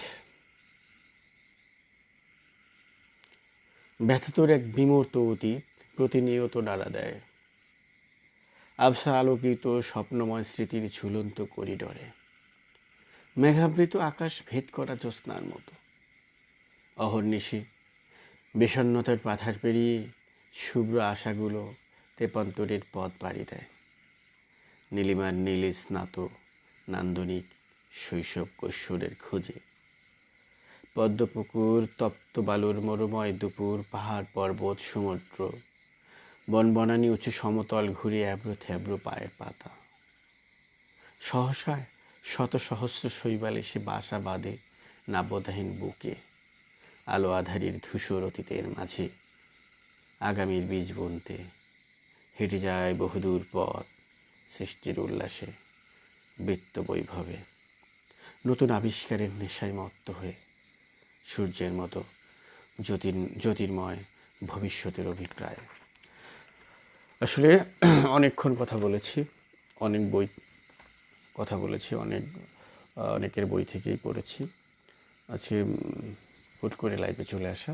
ব্যথিতর এক বিমূর্ত অতীত প্রতিনিয়ত নাড়া দেয় আবসা আলোকিত স্বপ্নময় স্মৃতির ঝুলন্ত করিডরে। মেঘাবৃত আকাশ ভেদ করা জ্যোৎস্নার মতো অহর্নিশি বিষণ্ণতার পাথার পেরিয়ে শুভ্র আশাগুলো তেপান্তরের পথ পাড়ি দেয়। নীলিমার নীলে স্নাত নান্দনিক শৈশব কৈশোরের খোঁজে। পদ্মপুকুর, তপ্ত বালুর মরুময় দুপুর, পাহাড় পর্বত সমুদ্র, বনবনানি উঁচু সমতল ঘুরে এবড়ো থেবড়ো পায়ের পাতা। সহসায় শত সহস্র শৈবাল এসে বাসা বাঁধে নাব্যতাহীন বুকে। আলো আধারির ধূসর অতীতের মাঝে আগামীর বীজ বুনতে হেঁটে যায় বহুদূর পথ সৃষ্টির উল্লাসে, বৃত্ত বৈভবে। নতুন আবিষ্কারের নেশায় মত্ত হয়ে সূর্যের মতো জ্যোতির্ময় ভবিষ্যতের অভিপ্রায়। আসলে অনেকক্ষণ কথা বলেছি, অনেক বই কথা বলেছি, অনেকের বই থেকেই পড়েছি। আজকে হুট করে লাইভে চলে আসা।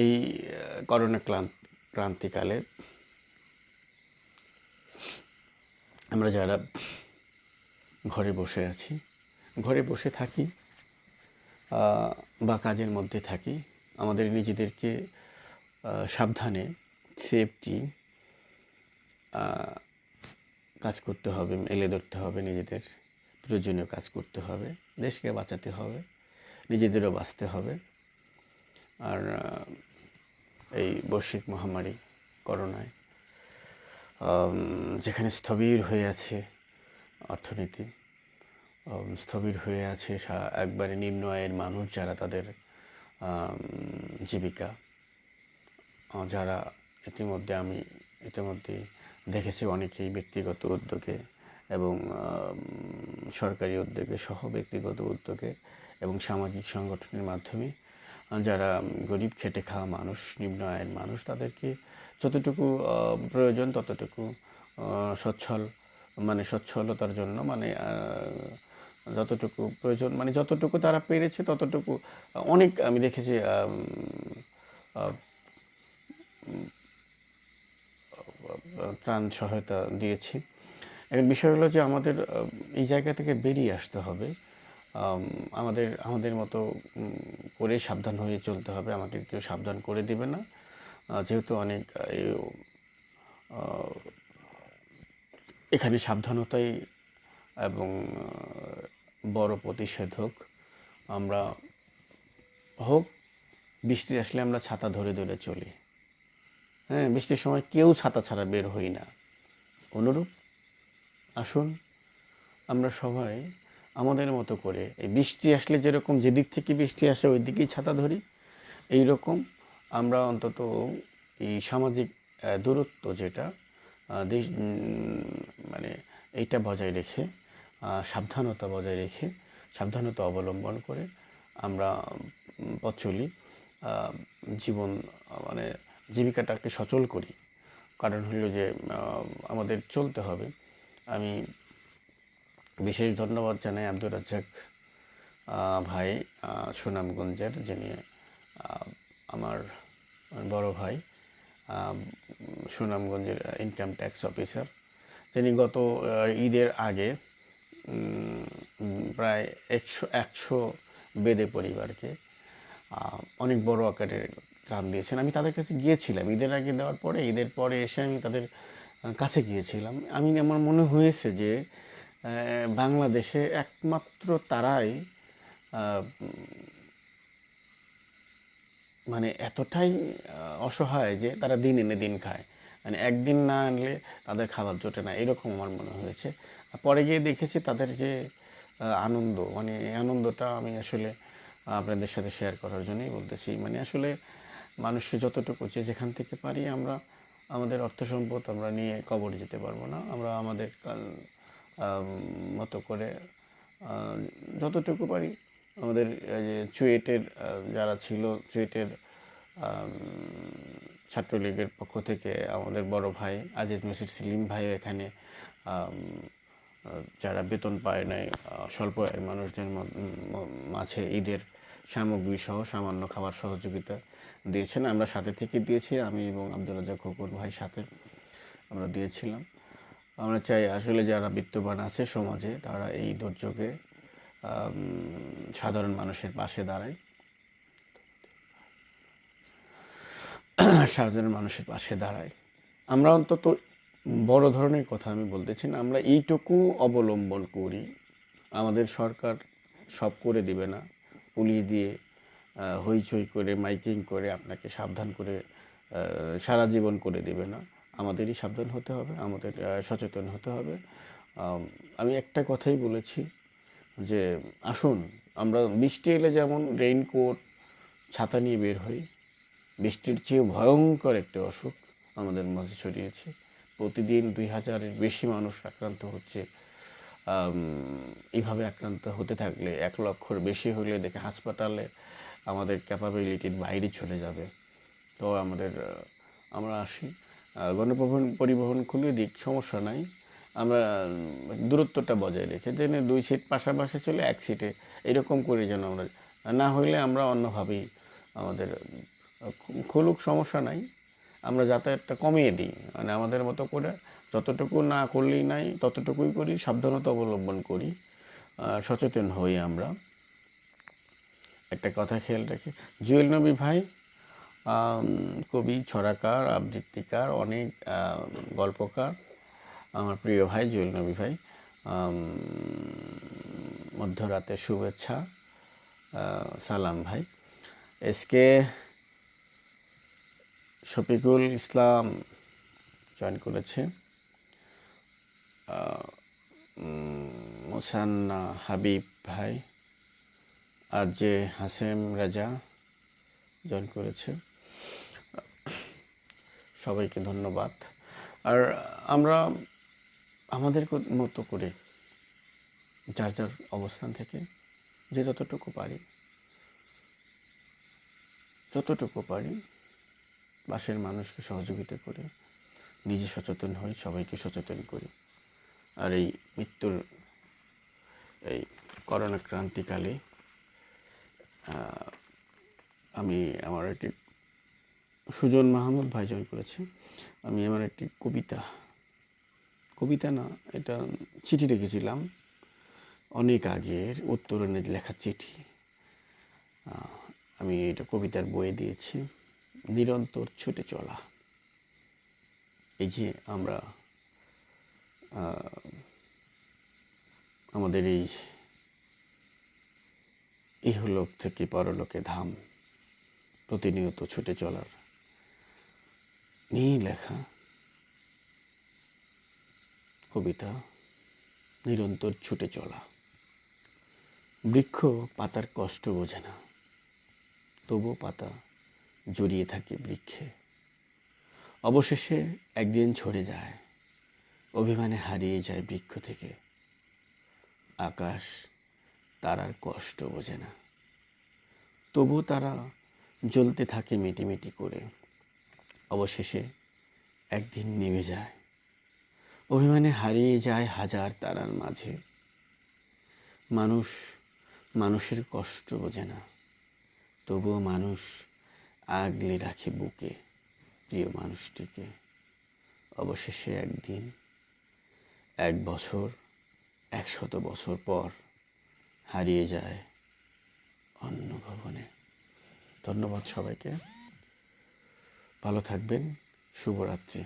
এই করোনা ক্রান্তিকালে আমরা যারা ঘরে বসে আছি, ঘরে বসে থাকি বা কাজের মধ্যে থাকি, আমাদের নিজেদেরকে সাবধানে সেফটি কাজ করতে হবে, এলে ধরতে হবে, নিজেদের প্রয়োজনীয় কাজ করতে হবে, দেশকে বাঁচাতে হবে, নিজেদেরও বাঁচতে হবে। আর এই বৈশ্বিক মহামারী করোনায় যেখানে স্থবির হয়ে আছে অর্থনীতি, স্থবির হয়ে আছে একবারে নিম্ন আয়ের মানুষ, যারা তাদের জীবিকা, যারা আমি ইতিমধ্যে দেখেছি অনেকেই ব্যক্তিগত উদ্যোগে এবং সরকারি উদ্যোগে সহ ব্যক্তিগত উদ্যোগে এবং সামাজিক সংগঠনের মাধ্যমে যারা গরিব খেটে খাওয়া মানুষ, নিম্ন আয়ের মানুষ, তাদেরকে যতটুকু প্রয়োজন ততটুকু সচ্ছলতার জন্য যতটুকু প্রয়োজন, যতটুকু তারা পেরেছে ততটুকু, অনেক আমি দেখেছি ত্রাণ সহায়তা দিয়েছি। এখন বিষয় হলো যে আমাদের এই জায়গা থেকে বেরিয়ে আসতে হবে। আমাদের মতো করে সাবধান হয়ে চলতে হবে, আমাকে কেউ সাবধান করে দিবে না। যেহেতু অনেক এখানে সাবধানতাই এবং বড় প্রতিষেধক। আমরা বৃষ্টি আসলে আমরা ছাতা ধরে ধরে চলি, হ্যাঁ, বৃষ্টির সময় কেউ ছাতা ছাড়া বের হই না। অনুরূপ আসুন আমরা সবাই আমাদের মতো করে এই বৃষ্টি আসলে যেরকম যেদিক থেকে বৃষ্টি আসে ওই দিকেই ছাতা ধরি, এইরকম আমরা অন্তত এই সামাজিক দূরত্ব যেটা দেশ এইটা বজায় রেখে, সাবধানতা বজায় রেখে, সাবধানতা অবলম্বন করে আমরা পথ চলি, জীবন জীবিকাটাকে সচল করি। কারণ হলো যে আমাদের চলতে হবে। আমি বিশেষ ধন্যবাদ জানাই আব্দুর রাজ্জাক ভাই সুনামগঞ্জের, যিনি আমার বড় ভাই, সুনামগঞ্জের ইনকাম ট্যাক্স অফিসার, যিনি গত ঈদের আগে প্রায় একশো বেদে পরিবারকে অনেক বড় আকারের ত্রাণ দিয়েছেন। আমি তাদের কাছে গিয়েছিলাম ঈদের আগে, দেওয়ার পরে ঈদের পরে এসে আমি তাদের কাছে গিয়েছিলাম। আমার মনে হয়েছে যে বাংলাদেশে একমাত্র তারাই মানে এতটাই অসহায় যে তারা দিন এনে দিন খায়, মানে একদিন না আনলে তাদের খাবার জোটে না, এরকম আমার মনে হয়েছে। পরে গিয়ে দেখেছি তাদের যে আনন্দ, মানে এই আনন্দটা আমি আসলে আপনাদের সাথে শেয়ার করার জন্যই বলতেছি। মানে আসলে মানুষকে যতটুকু যে যেখান থেকে পারি আমরা, আমাদের অর্থ সম্পদ আমরা নিয়ে কবরে যেতে পারবো না, আমরা আমাদের মতো করে যতটুকু পারি আমাদের যে চুয়েটের যারা ছিল, চুয়েটের ছাত্রলীগের পক্ষ থেকে আমাদের বড় ভাই আজিজ মসির সেলিম ভাইও এখানে যারা বেতন পায় নাই, স্বল্প আয়ের মানুষদের মাঝে ঈদের সামগ্রী সহ সামান্য খাবার সহযোগিতা দিয়েছেন। আমরা সাথে থেকে দিয়েছি, আমি এবং আব্দুল রাজ্জাক খোকন ভাই সাথে আমরা দিয়েছিলাম। আমরা চাই আসলে যারা বিত্তবান আছে সমাজে তারা এই দুর্যোগে সাধারণ মানুষের পাশে দাঁড়ায়, সাধারণ মানুষের পাশে দাঁড়ায়। আমরা অন্তত বড় ধরনের কথা আমি বলতেছি না, আমরা এইটুকু অবলম্বন করি। আমাদের সরকার সব করে দিবে না, পুলিশ দিয়ে হইচই করে মাইকিং করে আপনাকে সাবধান করে সারা জীবন করে দিবে না। আমাদেরই সাবধান হতে হবে, আমাদের সচেতন হতে হবে। আমি একটা কথাই বলেছি যে আসুন আমরা বৃষ্টি এলে যেমন রেইনকোট ছাতা নিয়ে বের হই, বৃষ্টির চেয়ে ভয়ঙ্কর একটা অসুখ আমাদের মাঝে ছড়িয়েছে। প্রতিদিন 2000-এর বেশি মানুষ আক্রান্ত হচ্ছে। এইভাবে আক্রান্ত হতে থাকলে 1 লক্ষর বেশি হলে দেখে হাসপাতালে আমাদের ক্যাপাবিলিটির বাইরে চলে যাবে। তো আমরা আসি, গণপরিবহন খুলে দিক, সমস্যা নাই, আমরা দূরত্বটা বজায় রেখে যেন 2 সিট পাশাপাশি চলে 1 সিটে এরকম করে যেন আমরা, না হইলে আমরা অন্যভাবেই আমাদের খুলুক, সমস্যা নাই, আমরা যাতায়াতটা কমিয়ে দিই, মানে আমাদের মতো করে যতটুকু না করলেই নাই ততটুকুই করি, সাবধানতা অবলম্বন করি, সচেতন হই আমরা। একটা কথা খেয়াল রাখি, জুয়েল নবী ভাই কবি, ছড়াকার, আবৃত্তিকার, অনেক গল্পকার, আমার প্রিয় ভাই জুয়েল নবী ভাই, মধ্যরাতে শুভেচ্ছা, সালাম ভাই। এসকে শফিকুল ইসলাম জয়েন করেছে, মোসান্না হাবিব ভাই, আর যে হাসেম রাজা জয়েন করেছে, সবাইকে ধন্যবাদ। আর আমরা আমাদের মতো করে যার যার অবস্থান থেকে যে যতটুকু পারি পাশের মানুষকে সহযোগিতা করে নিজে সচেতন হই, সবাইকে সচেতন করি। আর এই মৃত্যুর এই করোনা ক্রান্তিকালে আমি আমার একটি, সুজন মাহমুদ ভাই জয়েন করেছে, আমি আমার একটি কবিতা না, এটা চিঠি রেখেছিলাম অনেক আগের উত্তরণে লেখা চিঠি, আমি এটা কবিতার বইয়ে দিয়েছি। নিরন্তর ছুটে চলা, এই যে আমরা আমাদের এই ইহলোক থেকে পরলোকে ধাম, প্রতিনিয়ত ছুটে চলার নিয়ে লেখা কবিতা। নিরন্তর ছুটে চলা, বৃক্ষ পাতার কষ্ট বোঝে না, তবু পাতা জড়িয়ে থাকে বৃক্ষে, অবশেষে একদিন ঝরে যায়, অভিমানে হারিয়ে যায় বৃক্ষ থেকে। আকাশ তারার কষ্ট বোঝে না, তবু তারা জ্বলতে থাকে মিটিমিটি করে, অবশেষে একদিন নেমে যায়, অভিমানে হারিয়ে যায় হাজার তারার মাঝে। মানুষ মানুষের কষ্ট বোঝে না, তবুও মানুষ আগলে রাখে বুকে প্রিয় মানুষটিকে। অবশেষে একদিন, 1 বছর, 100 বছর পর হারিয়ে যায় অন্য ভবনে। ধন্যবাদ সবাইকে, ভালো থাকবেন, শুভরাত্রি।